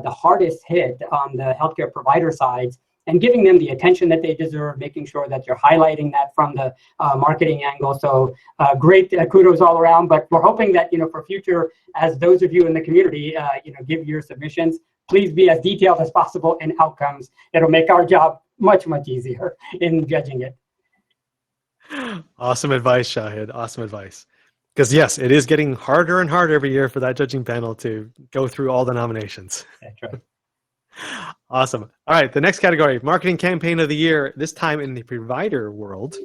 the hardest hit on the healthcare provider sides and giving them the attention that they deserve, making sure that you're highlighting that from the marketing angle. So great kudos all around, but we're hoping that, for future, as those of you in the community, give your submissions, please be as detailed as possible in outcomes. It'll make our job much, much easier in judging it. Awesome advice, Shahid. Awesome advice. Because yes, it is getting harder and harder every year for that judging panel to go through all the nominations. That's right. Awesome. All right, the next category, Marketing Campaign of the Year, this time in the provider world.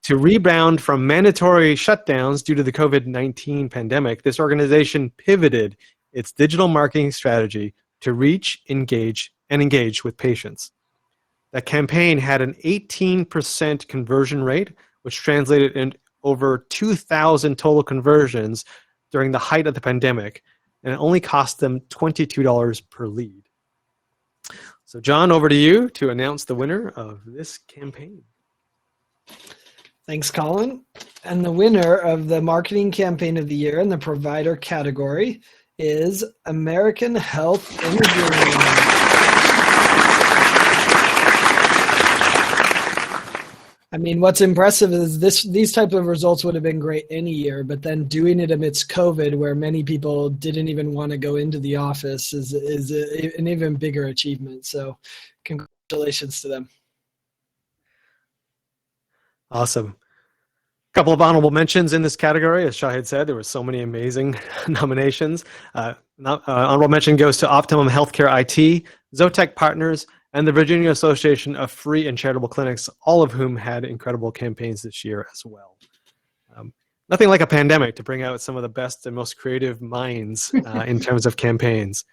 To rebound from mandatory shutdowns due to the COVID-19 pandemic, this organization pivoted its digital marketing strategy to reach, engage with patients. That campaign had an 18% conversion rate, which translated in over 2,000 total conversions during the height of the pandemic, and it only cost them $22 per lead. So John, over to you to announce the winner of this campaign. Thanks, Colin. And the winner of the Marketing Campaign of the Year in the provider category is American Health Imaging. I mean, what's impressive is these type of results would have been great any year, but then doing it amidst COVID, where many people didn't even want to go into the office, is an even bigger achievement. So congratulations to them. Awesome. A couple of honorable mentions in this category. As Shahid said, there were so many amazing nominations. Honorable mention goes to Optimum Healthcare IT, Zotec Partners, and the Virginia Association of Free and Charitable Clinics, all of whom had incredible campaigns this year as well. Nothing like a pandemic to bring out some of the best and most creative minds in terms of campaigns.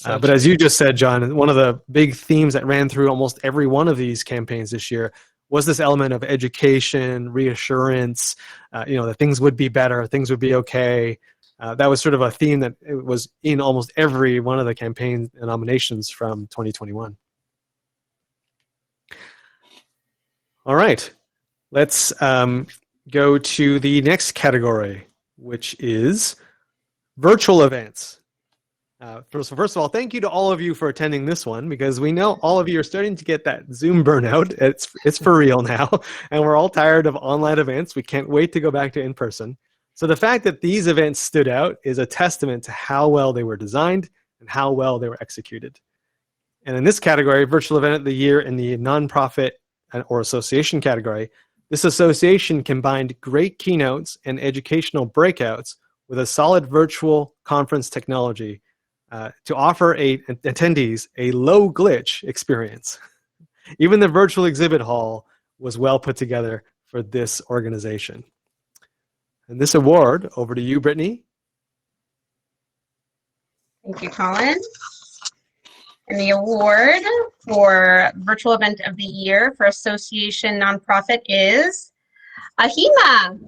But as you just said, John, one of the big themes that ran through almost every one of these campaigns this year was this element of education, reassurance, that things would be better, things would be okay. That was sort of a theme that it was in almost every one of the campaign nominations from 2021. All right, let's go to the next category, which is virtual events. First of all, thank you to all of you for attending this one, because we know all of you are starting to get that Zoom burnout. It's for real now, and we're all tired of online events. We can't wait to go back to in-person. So the fact that these events stood out is a testament to how well they were designed and how well they were executed. And in this category, Virtual Event of the Year in the nonprofit or association category, this association combined great keynotes and educational breakouts with a solid virtual conference technology to offer attendees a low glitch experience. Even the virtual exhibit hall was well put together for this organization. And this award, over to you, Brittany. Thank you, Colin. And the award for Virtual Event of the Year for Association Nonprofit is AHIMA.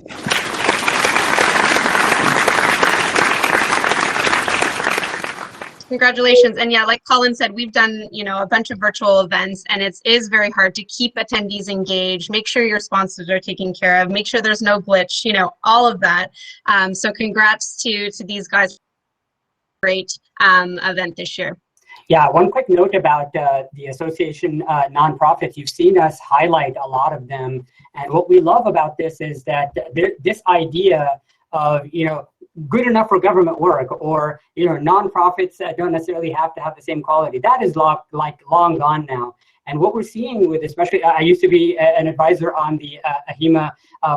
Congratulations. And yeah, like Colin said, we've done, a bunch of virtual events, and it is very hard to keep attendees engaged, make sure your sponsors are taken care of, make sure there's no glitch, all of that. So congrats to these guys. Great event this year. Yeah, one quick note about the association nonprofits. You've seen us highlight a lot of them. And what we love about this is that this idea of, good enough for government work, or, nonprofits don't necessarily have to have the same quality. That is long gone now. And what we're seeing with, especially, I used to be an advisor on the AHIMA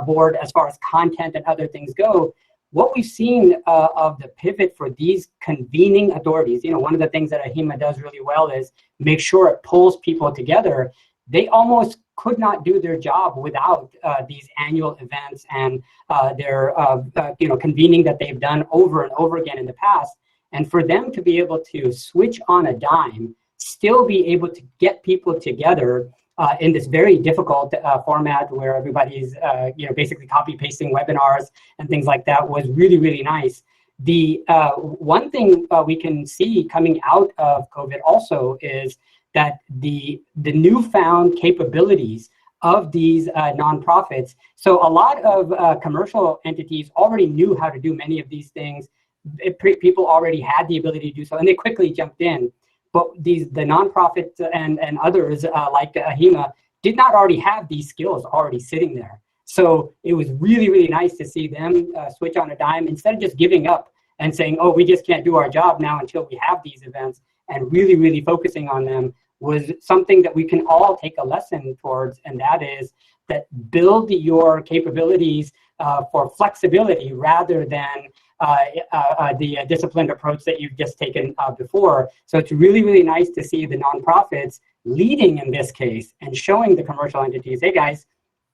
board as far as content and other things go. What we've seen of the pivot for these convening authorities, one of the things that AHIMA does really well is make sure it pulls people together. They almost could not do their job without these annual events and their convening that they've done over and over again in the past. And for them to be able to switch on a dime, still be able to get people together in this very difficult format where everybody's basically copy pasting webinars and things like that was really, really nice. The one thing we can see coming out of COVID also is that the newfound capabilities of these nonprofits. So a lot of commercial entities already knew how to do many of these things. People already had the ability to do so, and they quickly jumped in. But the nonprofits and others like HIMA did not already have these skills already sitting there. So it was really, really nice to see them switch on a dime instead of just giving up and saying, oh, we just can't do our job now until we have these events, and really, really focusing on them was something that we can all take a lesson towards, and that is that build your capabilities for flexibility rather than the disciplined approach that you've just taken before. So it's really, really nice to see the nonprofits leading in this case and showing the commercial entities, hey guys,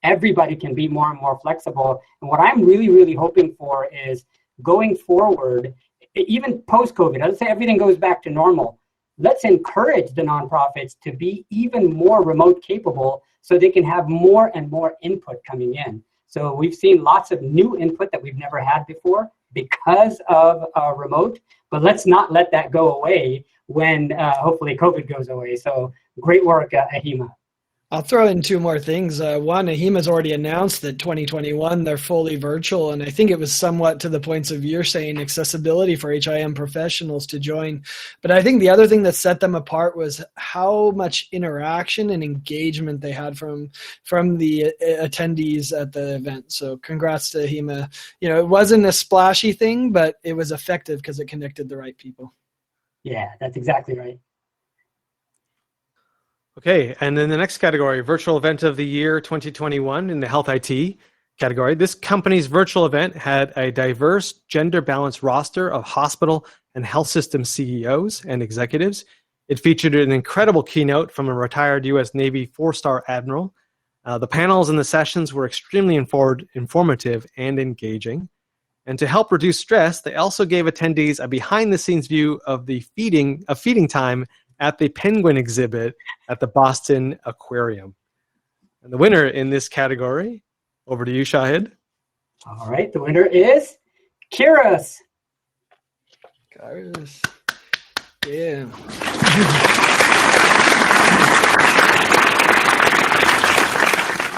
everybody can be more and more flexible. And what I'm really, really hoping for is going forward, even post-COVID, let's say everything goes back to normal, let's encourage the nonprofits to be even more remote capable so they can have more and more input coming in. So we've seen lots of new input that we've never had before because of remote, but let's not let that go away when hopefully COVID goes away. So great work, HIMA. I'll throw in two more things. One, HIMA's already announced that 2021, they're fully virtual. And I think it was somewhat to the points of you're saying accessibility for HIM professionals to join. But I think the other thing that set them apart was how much interaction and engagement they had from the attendees at the event. So congrats to HIMA. You know, it wasn't a splashy thing, but it was effective because it connected the right people. Yeah, that's exactly right. Okay, and then the next category, Virtual Event of the Year 2021 in the Health IT category. This company's virtual event had a diverse, gender-balanced roster of hospital and health system CEOs and executives. It featured an incredible keynote from a retired U.S. Navy 4-star admiral. The panels and the sessions were extremely informative and engaging. And to help reduce stress, they also gave attendees a behind-the-scenes view of the feeding time at the penguin exhibit at the Boston Aquarium. And the winner in this category, over to you, Shahid. All right, the winner is Kyrus. Kyrus. Yeah.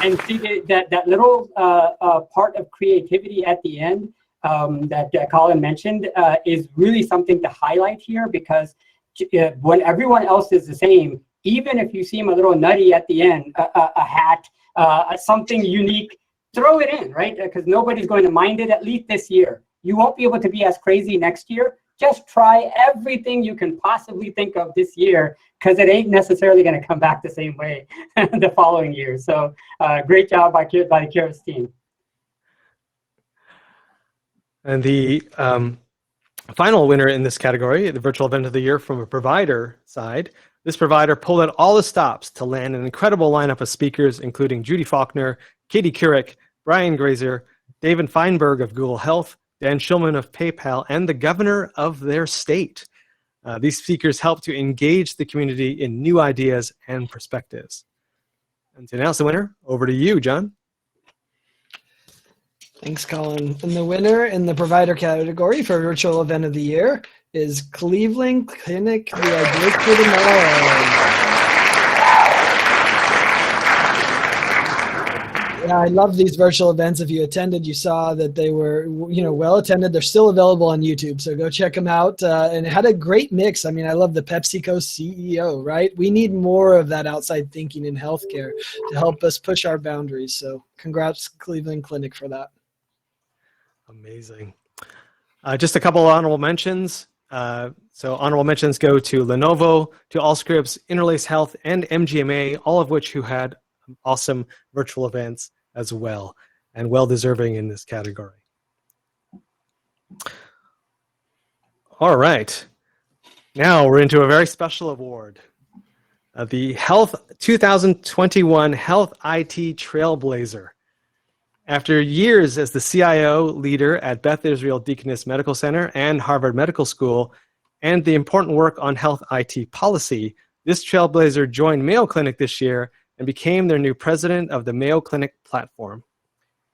And see that little part of creativity at the end that Colin mentioned is really something to highlight here, because when everyone else is the same, even if you seem a little nutty at the end, a hat, something unique, throw it in, right? Because nobody's going to mind it, at least this year. You won't be able to be as crazy next year. Just try everything you can possibly think of this year, because it ain't necessarily going to come back the same way the following year. So great job by the Kyrus team. And the final winner in this category, the Virtual Event of the Year from a provider side. This provider pulled out all the stops to land an incredible lineup of speakers, including Judy Faulkner, Katie Couric, Brian Grazer, David Feinberg of Google Health, Dan Schulman of PayPal, and the governor of their state. These speakers help to engage the community in new ideas and perspectives. And to announce the winner, over to you, John. Thanks, Colin. And the winner in the provider category for Virtual Event of the Year is Cleveland Clinic, the Idea for Tomorrow. Yeah, I love these virtual events. If you attended, you saw that they were, well attended. They're still available on YouTube, so go check them out. And it had a great mix. I mean, I love the PepsiCo CEO, right? We need more of that outside thinking in healthcare to help us push our boundaries. So congrats, Cleveland Clinic, for that. Amazing. Just a couple of honorable mentions. So honorable mentions go to Lenovo, to Allscripts, Interlace Health, and MGMA, all of which who had awesome virtual events as well, and well-deserving in this category. All right. Now we're into a very special award. The Health 2021 Health IT Trailblazer. After years as the CIO leader at Beth Israel Deaconess Medical Center and Harvard Medical School, and the important work on health IT policy, this Trailblazer joined Mayo Clinic this year and became their new president of the Mayo Clinic platform.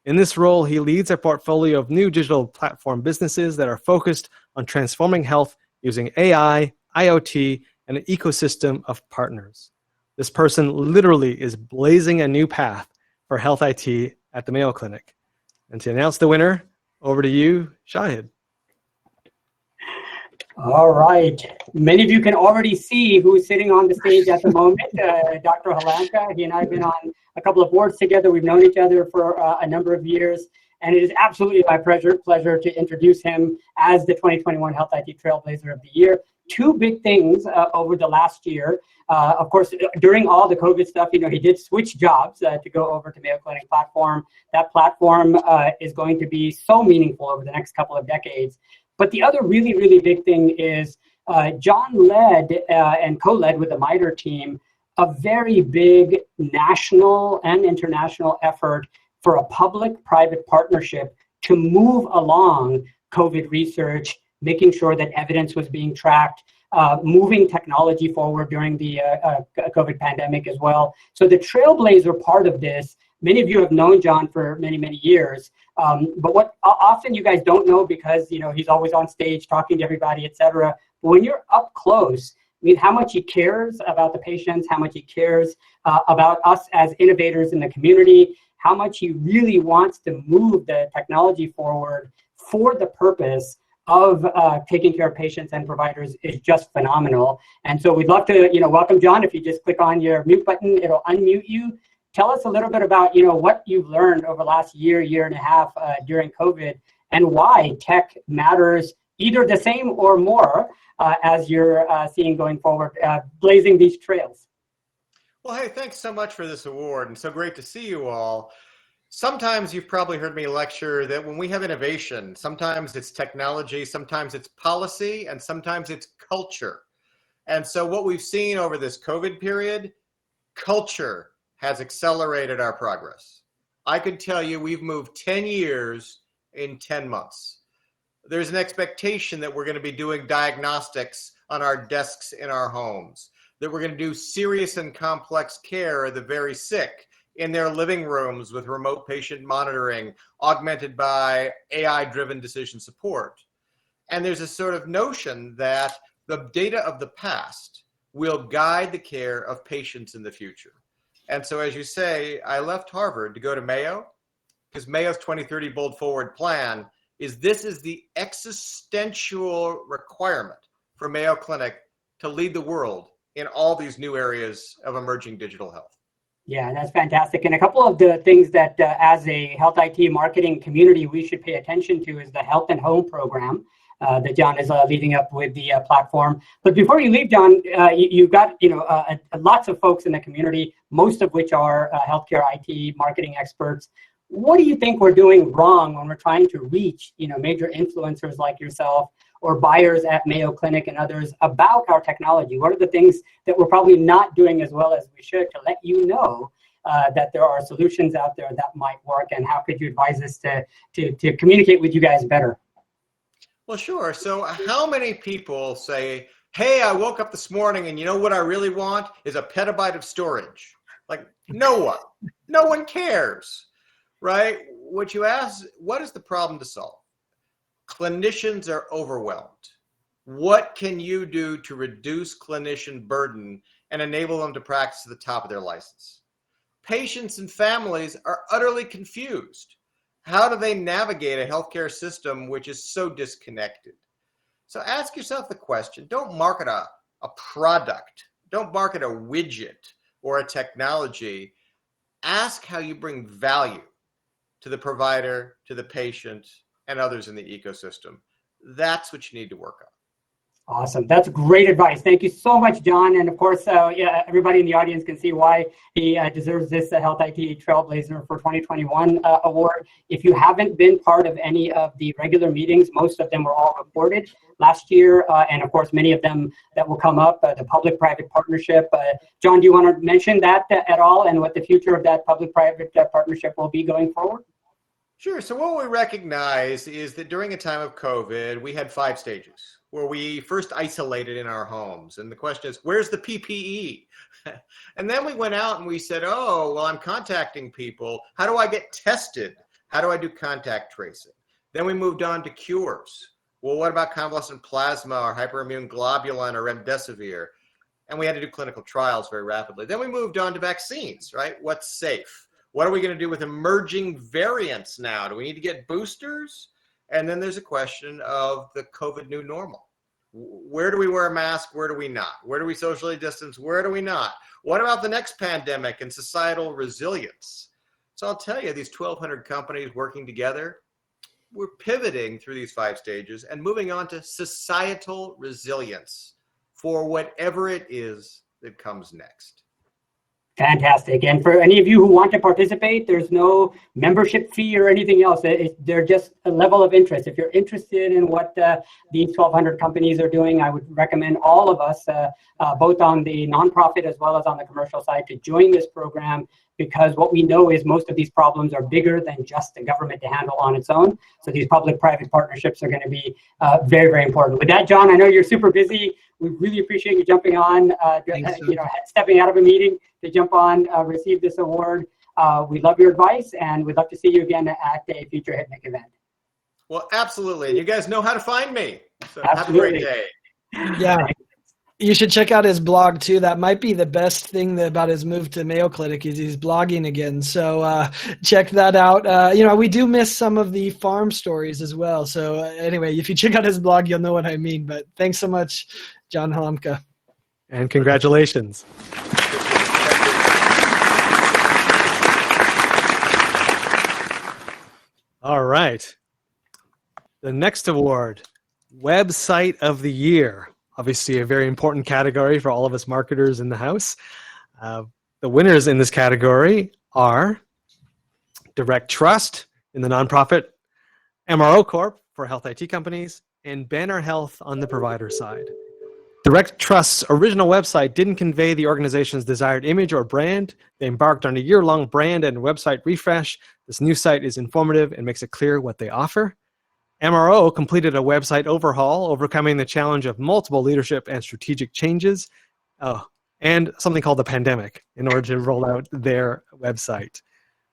In this role, he leads a portfolio of new digital platform businesses that are focused on transforming health using AI, IoT, and an ecosystem of partners. This person literally is blazing a new path for health IT at the Mayo Clinic. And to announce the winner, over to you, Shahid. All right. Many of you can already see who's sitting on the stage at the moment. Dr. Halanka, he and I have been on a couple of boards together. We've known each other for a number of years. And it is absolutely my pleasure to introduce him as the 2021 Health IT Trailblazer of the Year. Two big things over the last year. Of course, during all the COVID stuff, he did switch jobs to go over to Mayo Clinic platform. That platform is going to be so meaningful over the next couple of decades. But the other really, really big thing is John led and co-led with the MITRE team a very big national and international effort for a public-private partnership to move along COVID research, making sure that evidence was being tracked, moving technology forward during the COVID pandemic as well. So the Trailblazer part of this, many of you have known John for many, many years. But what often you guys don't know, because he's always on stage talking to everybody, etc. But when you're up close, how much he cares about the patients, how much he cares about us as innovators in the community, how much he really wants to move the technology forward for the purpose of taking care of patients and providers is just phenomenal. And so we'd love to welcome John. If you just click on your mute button, it'll unmute you. Tell us a little bit about what you've learned over the last year and a half during COVID, and why tech matters either the same or more as you're seeing going forward, blazing these trails. Well, hey, thanks so much for this award, and so great to see you all. Sometimes you've probably heard me lecture that when we have innovation, sometimes it's technology, sometimes it's policy, and sometimes it's culture. And so what we've seen over this COVID period, culture has accelerated our progress. I could tell you we've moved 10 years in 10 months. There's an expectation that we're going to be doing diagnostics on our desks in our homes, that we're going to do serious and complex care of the very sick in their living rooms with remote patient monitoring, augmented by AI-driven decision support. And there's a sort of notion that the data of the past will guide the care of patients in the future. And so, as you say, I left Harvard to go to Mayo, because Mayo's 2030 Bold Forward plan is the existential requirement for Mayo Clinic to lead the world in all these new areas of emerging digital health. Yeah, that's fantastic. And a couple of the things that as a health IT marketing community, we should pay attention to is the Health and Home program that John is leading up with the platform. But before you leave, John, you've got lots of folks in the community, most of which are healthcare IT marketing experts. What do you think we're doing wrong when we're trying to reach major influencers like yourself or buyers at Mayo Clinic and others about our technology? What are the things that we're probably not doing as well as we should to let you know that there are solutions out there that might work, and how could you advise us to communicate with you guys better? Well, sure. So how many people say, hey, I woke up this morning and you know what I really want is a petabyte of storage? Like, no one cares, right? What you ask, what is the problem to solve? Clinicians are overwhelmed. What can you do to reduce clinician burden and enable them to practice at the top of their license? Patients and families are utterly confused. How do they navigate a healthcare system which is so disconnected? So ask yourself the question. Don't market a product. Don't market a widget or a technology. Ask how you bring value to the provider, to the patient, and others in the ecosystem. That's what you need to work on. Awesome. That's great advice. Thank you so much, John. And of course, everybody in the audience can see why he deserves this Health IT Trailblazer for 2021 award. If you haven't been part of any of the regular meetings, most of them were all recorded last year. And of course, many of them that will come up, the public-private partnership. John, do you want to mention that at all, and what the future of that public-private partnership will be going forward? Sure. So what we recognize is that during a time of COVID, we had 5 stages where we first isolated in our homes. And the question is, where's the PPE? And then we went out and we said, oh, well, I'm contacting people. How do I get tested? How do I do contact tracing? Then we moved on to cures. Well, what about convalescent plasma or hyperimmune globulin or remdesivir? And we had to do clinical trials very rapidly. Then we moved on to vaccines, right? What's safe? What are we going to do with emerging variants now? Do we need to get boosters? And then there's a question of the COVID new normal. Where do we wear a mask? Where do we not? Where do we socially distance? Where do we not? What about the next pandemic and societal resilience? So I'll tell you, these 1,200 companies working together, we're pivoting through these 5 stages and moving on to societal resilience for whatever it is that comes next. Fantastic. And for any of you who want to participate, there's no membership fee or anything else. They're just a level of interest. If you're interested in what these 1,200 companies are doing, I would recommend all of us, both on the nonprofit as well as on the commercial side, to join this program, because what we know is most of these problems are bigger than just the government to handle on its own. So these public-private partnerships are going to be very, very important. With that, John, I know you're super busy. We really appreciate you jumping on, stepping out of a meeting to jump on, receive this award. We love your advice, and we'd love to see you again at a future HITMC event. Well, absolutely. And you guys know how to find me. So Absolutely. have a great day. Yeah. You should check out his blog too. That might be the best thing about his move to Mayo Clinic is he's blogging again. So check that out. We do miss some of the farm stories as well. So anyway, if you check out his blog, you'll know what I mean. But thanks so much, John Halamka. And congratulations. All right. The next award, Website of the Year. Obviously a very important category for all of us marketers in the house. The winners in this category are Direct Trust in the nonprofit, MRO Corp for health IT companies, and Banner Health on the provider side. Direct Trust's original website didn't convey the organization's desired image or brand. They embarked on a year-long brand and website refresh. This new site is informative and makes it clear what they offer. MRO completed a website overhaul, overcoming the challenge of multiple leadership and strategic changes, and something called the pandemic in order to roll out their website.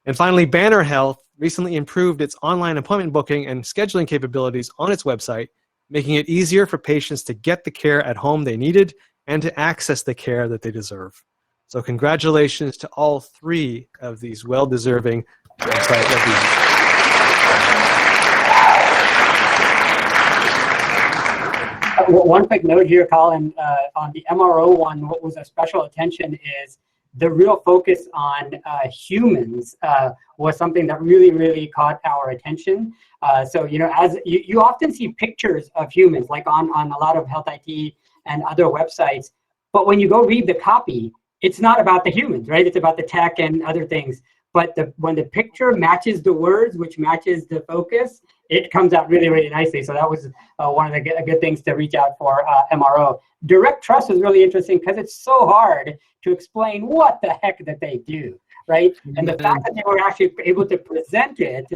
And finally, Banner Health recently improved its online appointment booking and scheduling capabilities on its website, making it easier for patients to get the care at home they needed and to access the care that they deserve. So congratulations to all 3 of these well-deserving website reviews. One quick note here, Colin, on the MRO one, what was a special attention is the real focus on humans was something that really, really caught our attention. So, as you often see pictures of humans, like on a lot of health IT and other websites, but when you go read the copy, it's not about the humans, right? It's about the tech and other things. But when the picture matches the words, which matches the focus, it comes out really, really nicely. So that was one of the good things to reach out for MRO. Direct Trust is really interesting because it's so hard to explain what the heck that they do, right? And the fact that they were actually able to present it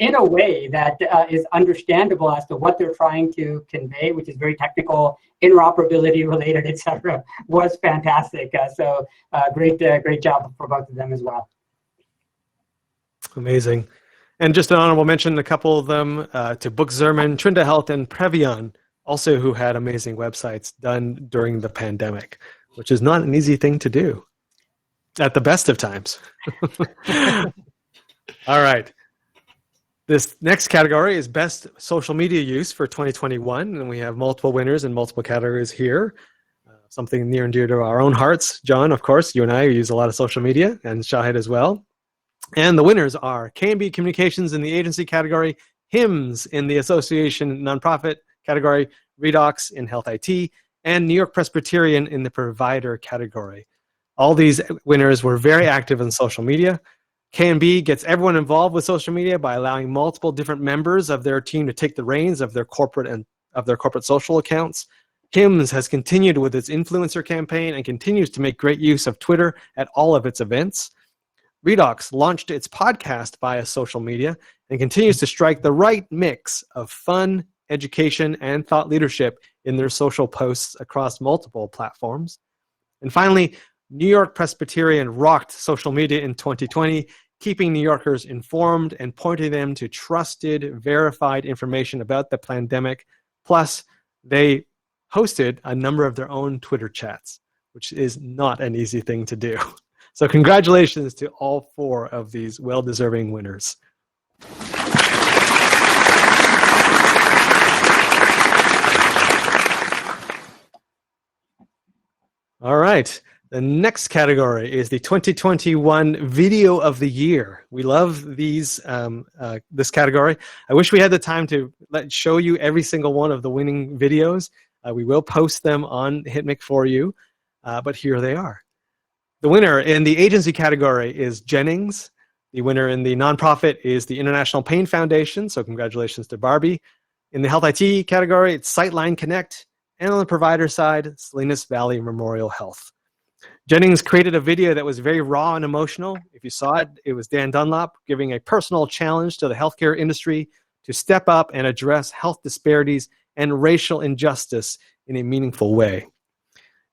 in a way that is understandable as to what they're trying to convey, which is very technical, interoperability related, etc., was fantastic. So great job for both of them as well. Amazing. And just an honorable mention, a couple of them to Book Zerman, Trinda Health, and Previon, also who had amazing websites done during the pandemic, which is not an easy thing to do at the best of times. All right. This next category is Best Social Media Use for 2021, and we have multiple winners in multiple categories here. Something near and dear to our own hearts. John, of course, you and I use a lot of social media, and Shahid as well. And the winners are K&B Communications in the agency category, HIMSS in the association nonprofit category, Redox in health IT, and New York Presbyterian in the provider category. All these winners were very active in social media. K&B gets everyone involved with social media by allowing multiple different members of their team to take the reins of their corporate social accounts. HIMSS has continued with its influencer campaign and continues to make great use of Twitter at all of its events. Redox launched its podcast via social media and continues to strike the right mix of fun, education, and thought leadership in their social posts across multiple platforms. And finally, New York Presbyterian rocked social media in 2020, keeping New Yorkers informed and pointing them to trusted, verified information about the pandemic. Plus, they hosted a number of their own Twitter chats, which is not an easy thing to do. So congratulations to all 4 of these well-deserving winners. All right. The next category is the 2021 Video of the Year. We love these this category. I wish we had the time to show you every single one of the winning videos. We will post them on HITMC for you, but here they are. The winner in the agency category is Jennings. The winner in the nonprofit is the International Pain Foundation, so congratulations to Barbie. In the Health IT category, it's Sightline Connect. And on the provider side, Salinas Valley Memorial Health. Jennings created a video that was very raw and emotional. If you saw it, it was Dan Dunlop giving a personal challenge to the healthcare industry to step up and address health disparities and racial injustice in a meaningful way.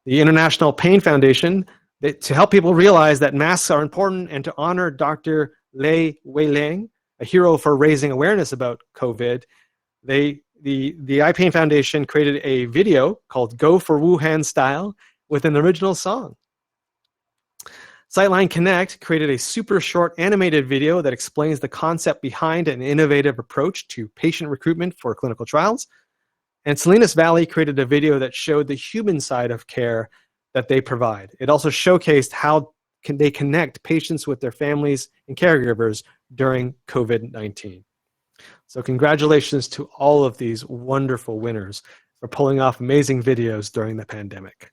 The International Pain Foundation, to help people realize that masks are important and to honor Dr. Lei Wei-Liang, a hero for raising awareness about COVID, the iPain Foundation created a video called Go for Wuhan Style with an original song. Sightline Connect created a super short animated video that explains the concept behind an innovative approach to patient recruitment for clinical trials. And Salinas Valley created a video that showed the human side of care that they provide. It also showcased how they connect patients with their families and caregivers during COVID-19. So congratulations to all of these wonderful winners for pulling off amazing videos during the pandemic.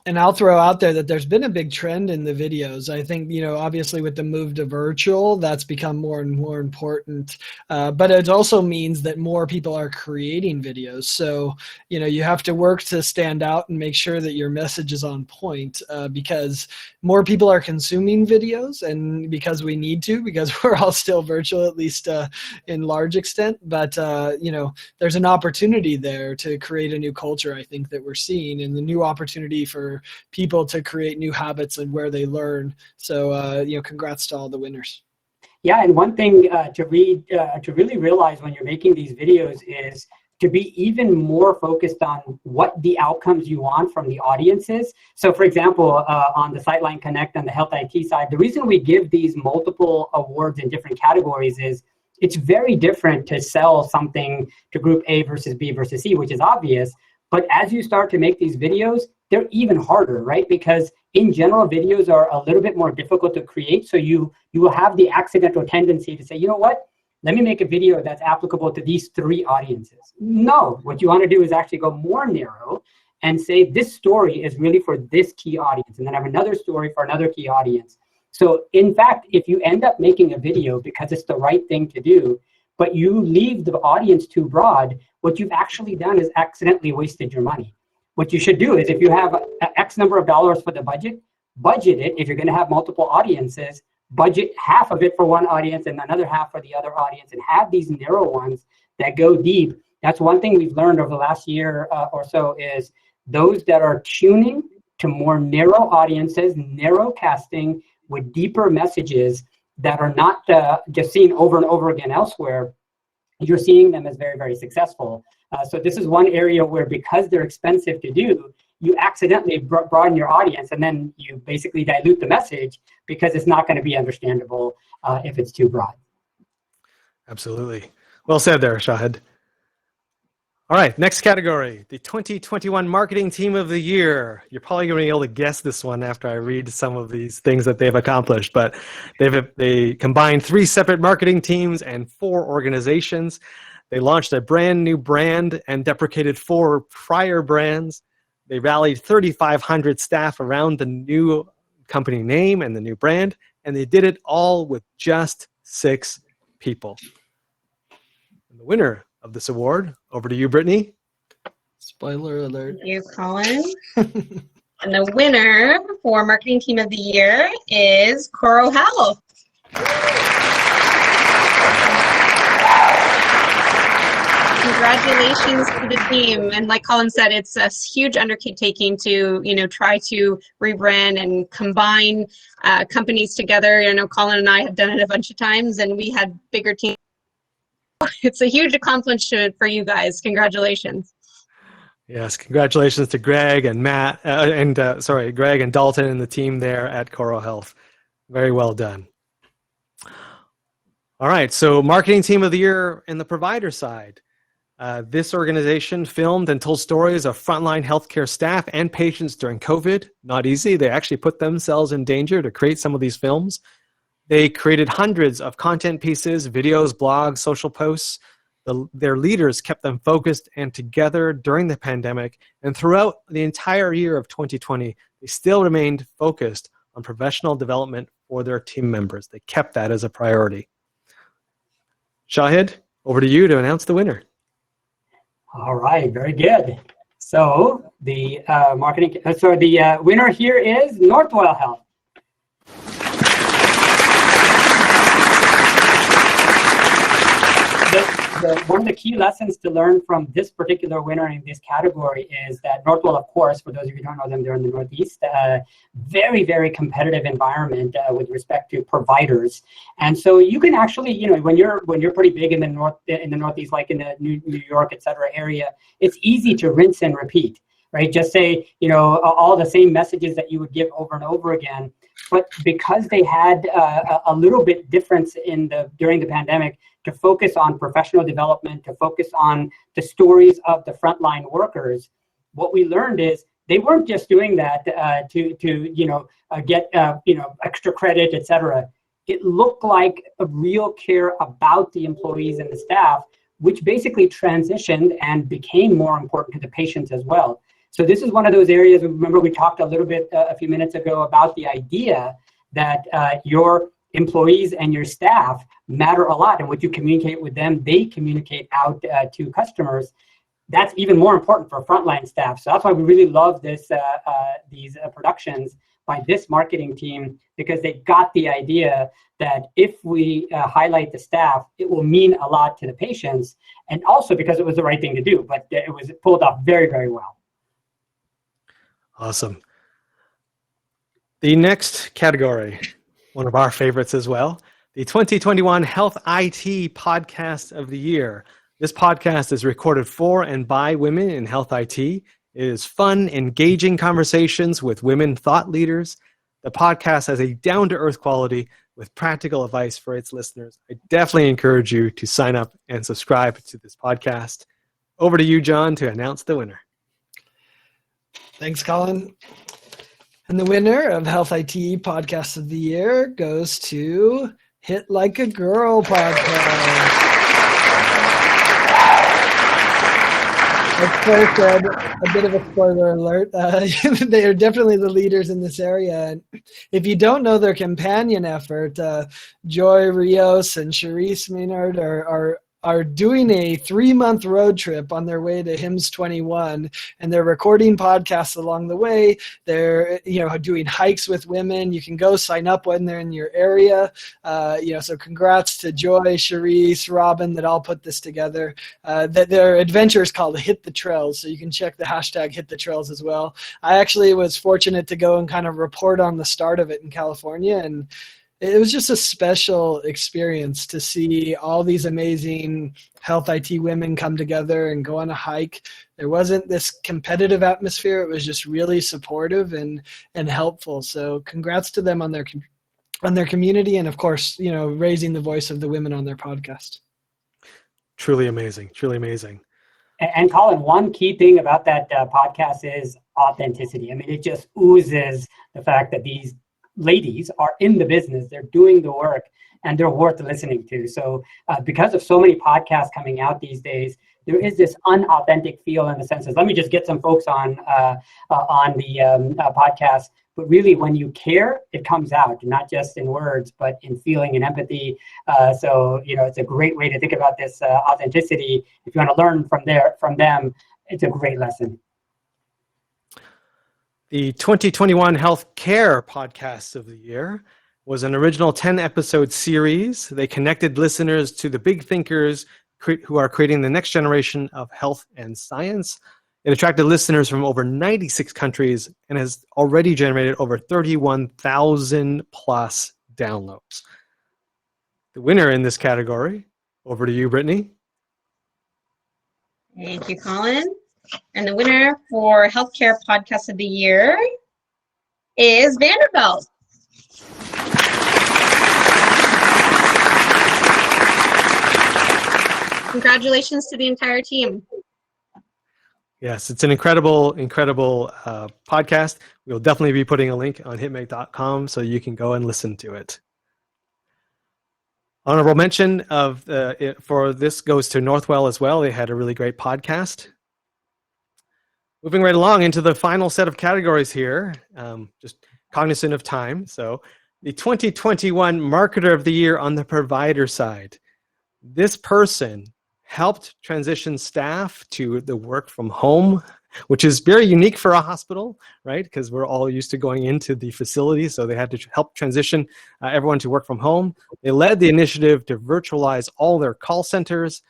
And I'll throw out there that there's been a big trend in the videos. I think, obviously with the move to virtual, that's become more and more important. But it also means that more people are creating videos. So, you have to work to stand out and make sure that your message is on point because more people are consuming videos and because we need to, because we're all still virtual, at least in large extent. But, there's an opportunity there to create a new culture, I think, that we're seeing, and the new opportunity for people to create new habits and where they learn. So, congrats to all the winners. Yeah, and one thing to really realize when you're making these videos is to be even more focused on what the outcomes you want from the audiences. So for example, on the Sightline Connect and the Health IT side, the reason we give these multiple awards in different categories is it's very different to sell something to group A versus B versus C, which is obvious. But as you start to make these videos, they're even harder, right? Because in general, videos are a little bit more difficult to create. So you will have the accidental tendency to say, you know what? Let me make a video that's applicable to these 3 audiences. No, what you want to do is actually go more narrow and say this story is really for this key audience, and then have another story for another key audience. So in fact, if you end up making a video because it's the right thing to do, but you leave the audience too broad, what you've actually done is accidentally wasted your money. What you should do is if you have X number of dollars for the budget it. If you're going to have multiple audiences, budget half of it for one audience and another half for the other audience, and have these narrow ones that go deep. That's one thing we've learned over the last year or so is those that are tuning to more narrow audiences, narrow casting with deeper messages that are not just seen over and over again elsewhere, you're seeing them as very, very successful. So this is one area where, because they're expensive to do, you accidentally broaden your audience, and then you basically dilute the message because it's not going to be understandable if it's too broad. Absolutely. Well said there, Shahid. All right, next category, the 2021 Marketing Team of the Year. You're probably going to be able to guess this one after I read some of these things that they've accomplished, but they combined 3 separate marketing teams and 4 organizations. They launched a brand new brand and deprecated 4 prior brands. They rallied 3,500 staff around the new company name and the new brand, and they did it all with just 6 people. And the winner of this award, over to you, Brittany. Spoiler alert. Thank you, Colin. And the winner for Marketing Team of the Year is Coro Health. Congratulations to the team. And like Colin said, it's a huge undertaking to, try to rebrand and combine companies together. Colin and I have done it a bunch of times, and we had bigger teams. It's a huge accomplishment for you guys. Congratulations. Yes, congratulations to Greg and Matt, Greg and Dalton and the team there at Coral Health. Very well done. All right, so marketing team of the year in the provider side. This organization filmed and told stories of frontline healthcare staff and patients during COVID. Not easy. They actually put themselves in danger to create some of these films. They created hundreds of content pieces, videos, blogs, social posts. Their leaders kept them focused and together during the pandemic. And throughout the entire year of 2020, they still remained focused on professional development for their team members. They kept that as a priority. Shahid, over to you to announce the winner. All right, very good. So the winner here is Northwell Health. One of the key lessons to learn from this particular winner in this category is that Northwell, of course, for those of you who don't know them, they're in the Northeast, very, very competitive environment with respect to providers. And so you can actually, when you're pretty big in the Northeast, like in the New York, et cetera, area, it's easy to rinse and repeat, right? Just say, all the same messages that you would give over and over again. But because they had a little bit difference during the pandemic, to focus on professional development, to focus on the stories of the frontline workers, what we learned is they weren't just doing that to get extra credit, et cetera. It looked like a real care about the employees and the staff, which basically transitioned and became more important to the patients as well. So this is one of those areas. Remember, we talked a little bit a few minutes ago about the idea that your employees and your staff matter a lot, and what you communicate with them, they communicate out to customers. That's even more important for frontline staff. So that's why we really love these productions by this marketing team, because they got the idea that if we highlight the staff, it will mean a lot to the patients, and also because it was the right thing to do. But it was pulled off very, very well. Awesome. The next category, one of our favorites as well, the 2021 Health IT Podcast of the Year. This podcast is recorded for and by women in health IT. It is fun, engaging conversations with women thought leaders. The podcast has a down-to-earth quality with practical advice for its listeners. I definitely encourage you to sign up and subscribe to this podcast. Over to you, John, to announce the winner. Thanks, Colin. And the winner of Health IT Podcast of the Year goes to Hit Like a Girl podcast. As Claire said, a bit of a spoiler alert. They are definitely the leaders in this area. And if you don't know their companion effort, Joy Rios and Charisse Maynard are doing a 3-month road trip on their way to HIMSS 21, and they're recording podcasts along the way. They're doing hikes with women. You can go sign up when they're in your area. So congrats to Joy, Charisse, Robin that all put this together. Their adventure is called Hit the Trails, so you can check the hashtag Hit the Trails as well. I actually was fortunate to go and kind of report on the start of it in California, and it was just a special experience to see all these amazing health IT women come together and go on a hike. There wasn't this competitive atmosphere. It was just really supportive and helpful. So congrats to them on their community, and of course, raising the voice of the women on their podcast. Truly amazing. Truly amazing. And Colin, one key thing about that podcast is authenticity. I mean, it just oozes the fact that these ladies are in the business, they're doing the work, and they're worth listening to. So because of so many podcasts coming out these days, there is this unauthentic feel in the sense of, let me just get some folks on the podcast. But really, when you care, it comes out, not just in words, but in feeling and empathy. So it's a great way to think about this authenticity. If you want to learn from them, it's a great lesson. The 2021 Healthcare Podcast of the Year was an original 10-episode series. They connected listeners to the big thinkers who are creating the next generation of health and science. It attracted listeners from over 96 countries and has already generated over 31,000 plus downloads. The winner in this category, over to you, Brittany. Thank you, Colin. And the winner for Healthcare Podcast of the Year is Vanderbilt. Congratulations to the entire team. Yes, it's an incredible podcast. We'll definitely be putting a link on hitmake.com so you can go and listen to it. Honorable mention for this goes to Northwell as well. They had a really great podcast. Moving right along into the final set of categories here, just cognizant of time. So the 2021 Marketer of the Year on the provider side. This person helped transition staff to the work from home, which is very unique for a hospital, right? Because we're all used to going into the facility, so they had to help transition everyone to work from home. They led the initiative to virtualize all their call centers.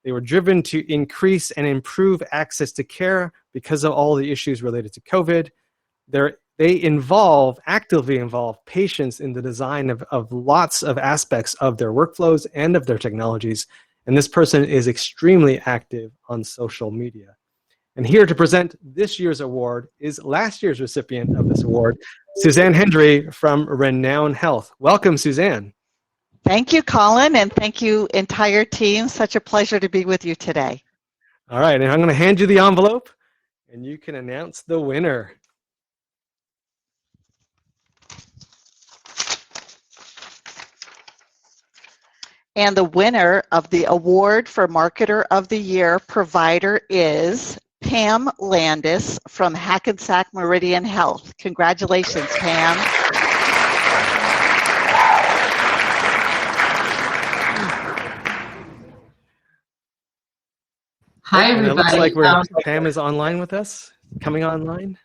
They were driven to increase and improve access to care because of all the issues related to COVID. They actively involve patients in the design of lots of aspects of their workflows and of their technologies. And this person is extremely active on social media. And here to present this year's award is last year's recipient of this award, Suzanne Hendry from Renown Health. Welcome, Suzanne. Thank you, Colin, and thank you, entire team. Such a pleasure to be with you today. All right, and I'm going to hand you the envelope, and you can announce the winner. And the winner of the award for Marketer of the Year provider is Pam Landis from Hackensack Meridian Health. Congratulations, Pam. Hi, everybody. And it looks like Pam is online with us, coming online.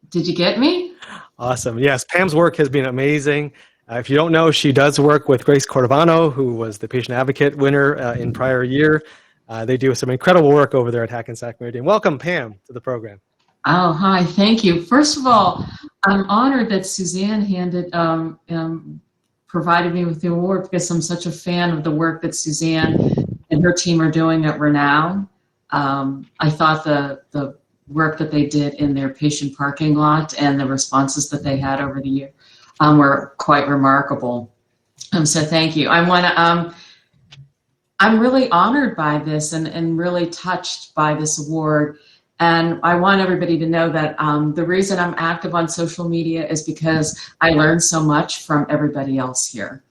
Did you get me? Awesome. Yes, Pam's work has been amazing. If you don't know, she does work with Grace Cordovano, who was the patient advocate winner in prior year. They do some incredible work over there at Hackensack Meridian. Welcome, Pam, to the program. Oh, hi. Thank you. First of all, I'm honored that Suzanne provided me with the award because I'm such a fan of the work that Suzanne and her team are doing at Renown. I thought the work that they did in their patient parking lot and the responses that they had over the year were quite remarkable. So thank you. I'm really honored by this and really touched by this award. And I want everybody to know that the reason I'm active on social media is because I learned so much from everybody else here.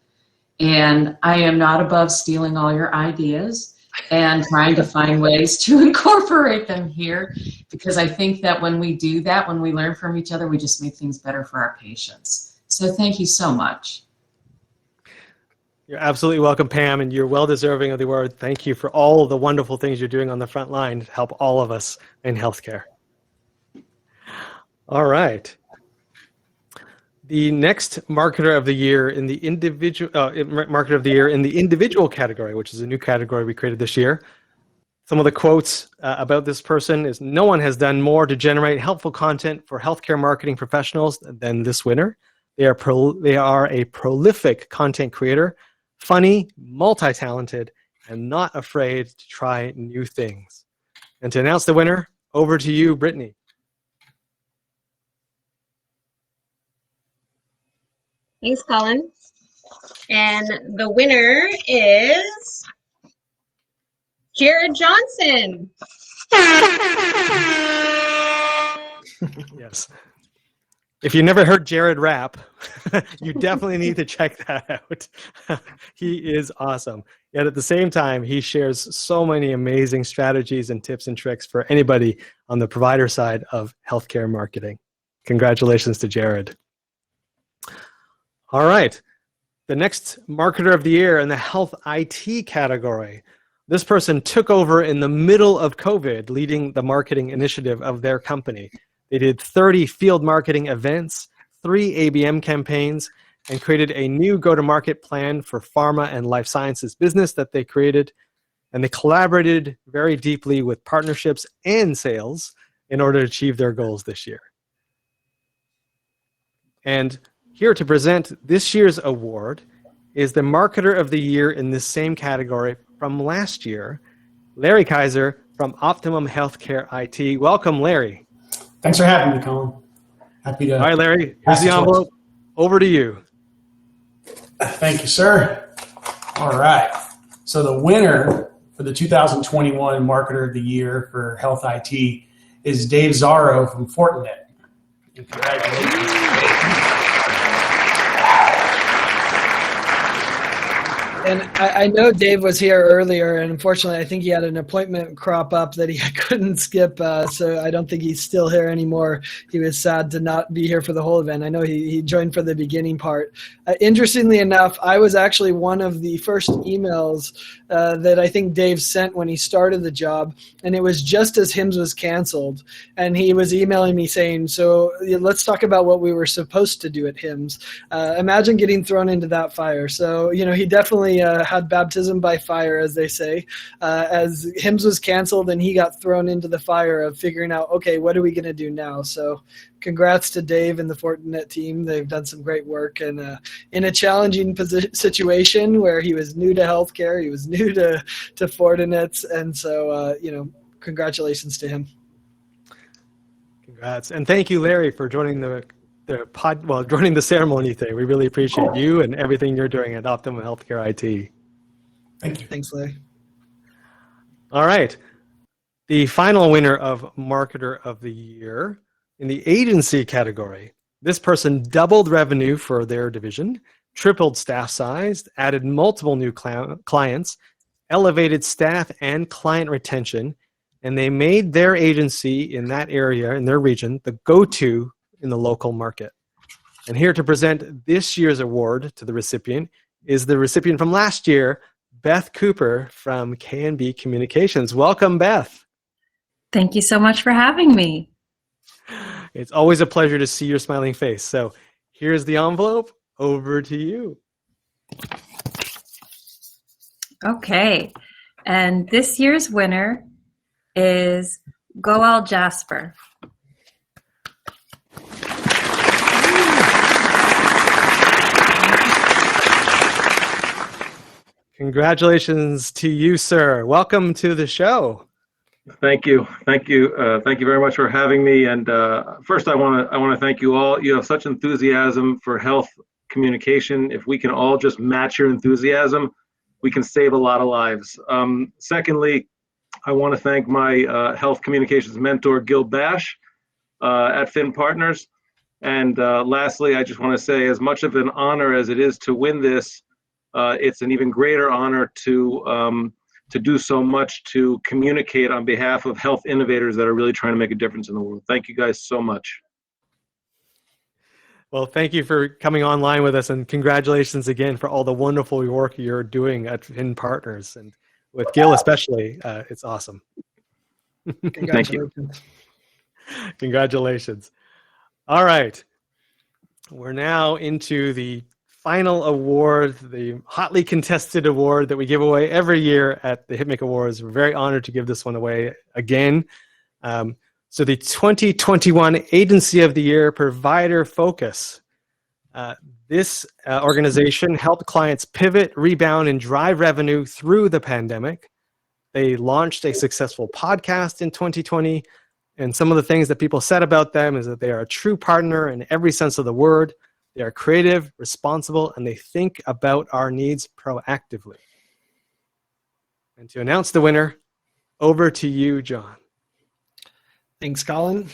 And I am not above stealing all your ideas and trying to find ways to incorporate them here, because I think that when we do that, when we learn from each other, we just make things better for our patients. So thank you so much. You're absolutely welcome, Pam, and you're well deserving of the award. Thank you for all the wonderful things you're doing on the front line to help all of us in healthcare. All right. The next Marketer of the Year in the individual category, which is a new category we created this year. Some of the quotes about this person is, "No one has done more to generate helpful content for healthcare marketing professionals than this winner. They are a prolific content creator, funny, multi-talented, and not afraid to try new things." And to announce the winner, over to you, Brittany. Thanks, Colin. And the winner is Jared Johnson. Yes. If you never heard Jared rap, you definitely need to check that out. He is awesome. Yet at the same time, he shares so many amazing strategies and tips and tricks for anybody on the provider side of healthcare marketing. Congratulations to Jared. All right. The next Marketer of the Year in the Health IT category. This person took over in the middle of COVID, leading the marketing initiative of their company. They did 30 field marketing events, 3 ABM campaigns, and created a new go-to-market plan for pharma and life sciences business that they created. and they collaborated very deeply with partnerships and sales in order to achieve their goals this year. And here to present this year's award is the Marketer of the Year in this same category from last year, Larry Kaiser from Optimum Healthcare IT. Welcome, Larry. Thanks for having me, Colin. Happy to. All right, Larry, here's the envelope. Over to you. Thank you, sir. All right. So the winner for the 2021 Marketer of the Year for Health IT is Dave Zaro from Fortinet. Congratulations. And I know Dave was here earlier, and unfortunately, I think he had an appointment crop up that he couldn't skip, so I don't think he's still here anymore. He was sad to not be here for the whole event. I know he joined for the beginning part. Interestingly enough, I was actually one of the first emails that I think Dave sent when he started the job, and it was just as HIMSS was canceled, and he was emailing me saying, so let's talk about what we were supposed to do at HIMSS. Imagine getting thrown into that fire. So, he definitely had baptism by fire, as they say, as HIMSS was canceled and he got thrown into the fire of figuring out, okay, what are we going to do now? So congrats to Dave and the Fortinet team. They've done some great work, and in a challenging situation where he was new to healthcare, he was new to Fortinet, and so, congratulations to him. Congrats. And thank you, Larry, for joining joining the ceremony today. We really appreciate you and everything you're doing at Optimum Healthcare IT. Thank you. Thanks, Larry. All right. The final winner of Marketer of the Year in the agency category. This person doubled revenue for their division, tripled staff size, added multiple new clients, elevated staff and client retention, and they made their agency in that area, in their region, the go-to in the local market. And here to present this year's award to the recipient is the recipient from last year, Beth Cooper from K&B Communications. Welcome, Beth. Thank you so much for having me. It's always a pleasure to see your smiling face. So here's the envelope. Over to you. Okay. And this year's winner is Goel Jasper. Congratulations to you, sir. Welcome to the show. Thank you. Thank you very much for having me. And first, I want to thank you all. You have such enthusiasm for health communication. If we can all just match your enthusiasm, we can save a lot of lives. Secondly, I want to thank my health communications mentor, Gil Bash, at Finn Partners. And lastly, I just want to say, as much of an honor as it is to win this, it's an even greater honor to do so much to communicate on behalf of health innovators that are really trying to make a difference in the world. Thank you guys so much. Well, thank you for coming online with us, and congratulations again for all the wonderful work you're doing at Finn Partners, and with Gil especially. It's awesome. Thank you. Congratulations. All right. We're now into the final award, the hotly contested award that we give away every year at the HITMC Awards. We're very honored to give this one away again. So the 2021 Agency of the Year Provider Focus. This organization helped clients pivot, rebound, and drive revenue through the pandemic. They launched a successful podcast in 2020, and some of the things that people said about them is that they are a true partner in every sense of the word. They are creative, responsible, and they think about our needs proactively. And to announce the winner, over to you, John. Thanks, Colin.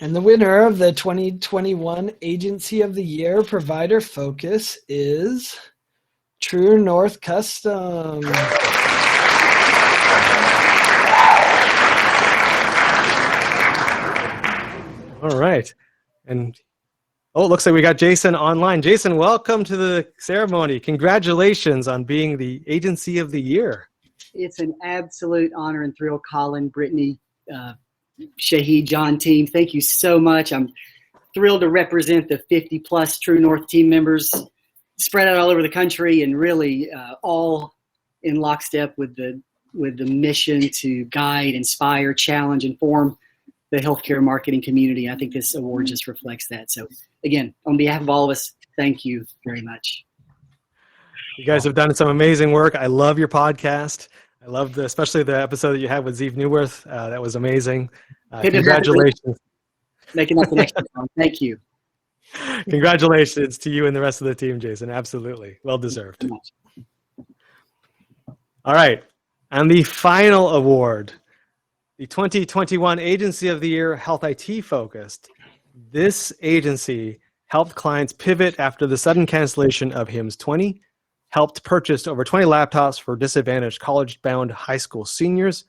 And the winner of the 2021 Agency of the Year Provider Focus is True North Custom. All right. And it looks like we got Jason online. Jason, welcome to the ceremony. Congratulations on being the Agency of the Year. It's an absolute honor and thrill, Colin, Brittany, Shahid, John team. Thank you so much. I'm thrilled to represent the 50 plus True North team members spread out all over the country, and really all in lockstep with the with the mission to guide, inspire, challenge, inform the healthcare marketing community. I think this award just reflects that. So again, on behalf of all of us, thank you very much. You guys have done some amazing work. I love your podcast. I love especially the episode that you had with Zeev Newworth. That was amazing. Congratulations. Making that connection. Thank you. Congratulations to you and the rest of the team, Jason. Absolutely. Well deserved. All right. And the final award, the 2021 Agency of the Year Health IT Focused. This agency helped clients pivot after the sudden cancellation of HIMSS 20, helped purchase over 20 laptops for disadvantaged college-bound high school seniors.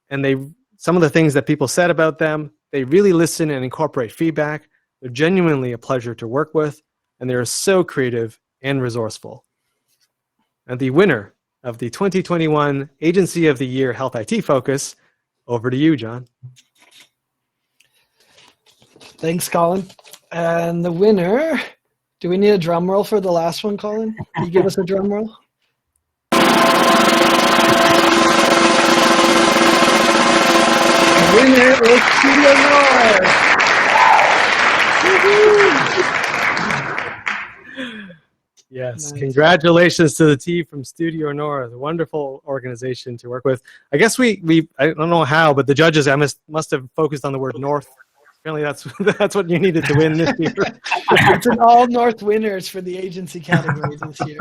And some of the things that people said about them, they really listen and incorporate feedback. They're genuinely a pleasure to work with, and they're so creative and resourceful. And the winner of the 2021 Agency of the Year Health IT Focus, over to you, John. Thanks, Colin. And the winner, do we need a drum roll for the last one, Colin? Can you give us a drum roll? The winner is Studio North. Yes, nice. Congratulations to the team from Studio North, a wonderful organization to work with. I guess I don't know how, but the judges must have focused on the word North. Apparently that's what you needed to win this year. It's an all North winners for the agency category this year.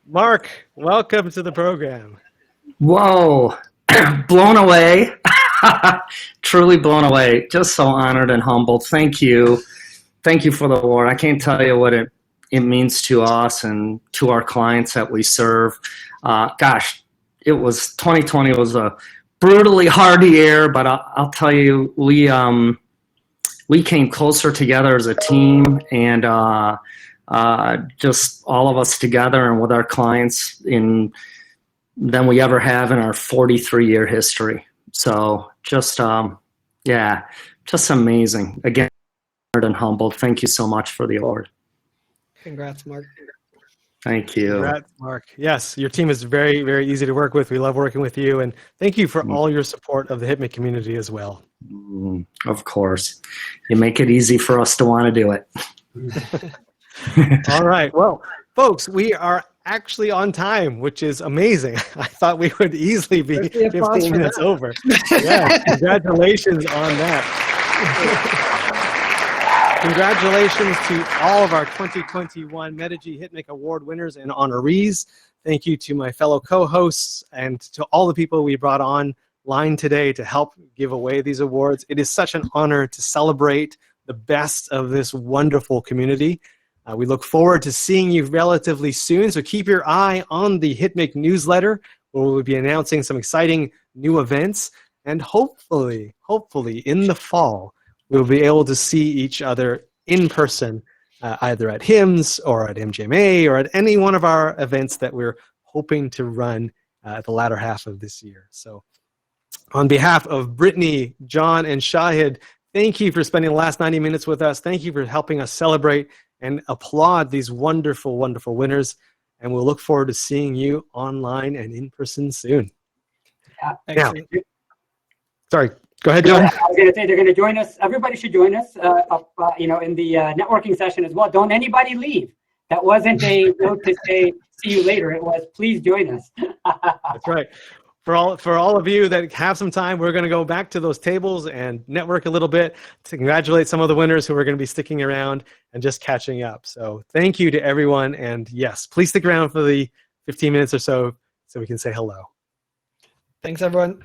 Mark, welcome to the program. Whoa, blown away. Truly blown away. Just so honored and humbled. Thank you. Thank you for the award. I can't tell you what it means to us and to our clients that we serve. Gosh, 2020 was a brutally hard year, but I'll tell you, we came closer together as a team, and just all of us together and with our clients than we ever have in our 43-year history. So just amazing. Again, and humbled. Thank you so much for the award. Congrats, Mark. Thank you. Congrats, Mark. Yes, your team is very, very easy to work with. We love working with you, and thank you for all your support of the HITMC community as well. Of course. You make it easy for us to want to do it. All right. Well, folks, we are actually on time, which is amazing. I thought we would easily be 15 minutes over. Yeah, congratulations on that. Congratulations to all of our 2021 Medigy HITMC Award winners and honorees. Thank you to my fellow co-hosts and to all the people we brought online today to help give away these awards. It is such an honor to celebrate the best of this wonderful community. We look forward to seeing you relatively soon, so keep your eye on the HITMC newsletter, where we'll be announcing some exciting new events, and hopefully in the fall, we'll be able to see each other in person, either at HIMSS or at MGMA or at any one of our events that we're hoping to run at the latter half of this year. So on behalf of Brittany, John, and Shahid, thank you for spending the last 90 minutes with us. Thank you for helping us celebrate and applaud these wonderful, wonderful winners. And we'll look forward to seeing you online and in person soon. Yeah, now, sorry. Go ahead, John. I was going to say they're going to join us. Everybody should join us, in the networking session as well. Don't anybody leave. That wasn't a note to say see you later. It was please join us. That's right. For all of you that have some time, we're going to go back to those tables and network a little bit to congratulate some of the winners who are going to be sticking around and just catching up. So thank you to everyone. And yes, please stick around for the 15 minutes or so we can say hello. Thanks, everyone.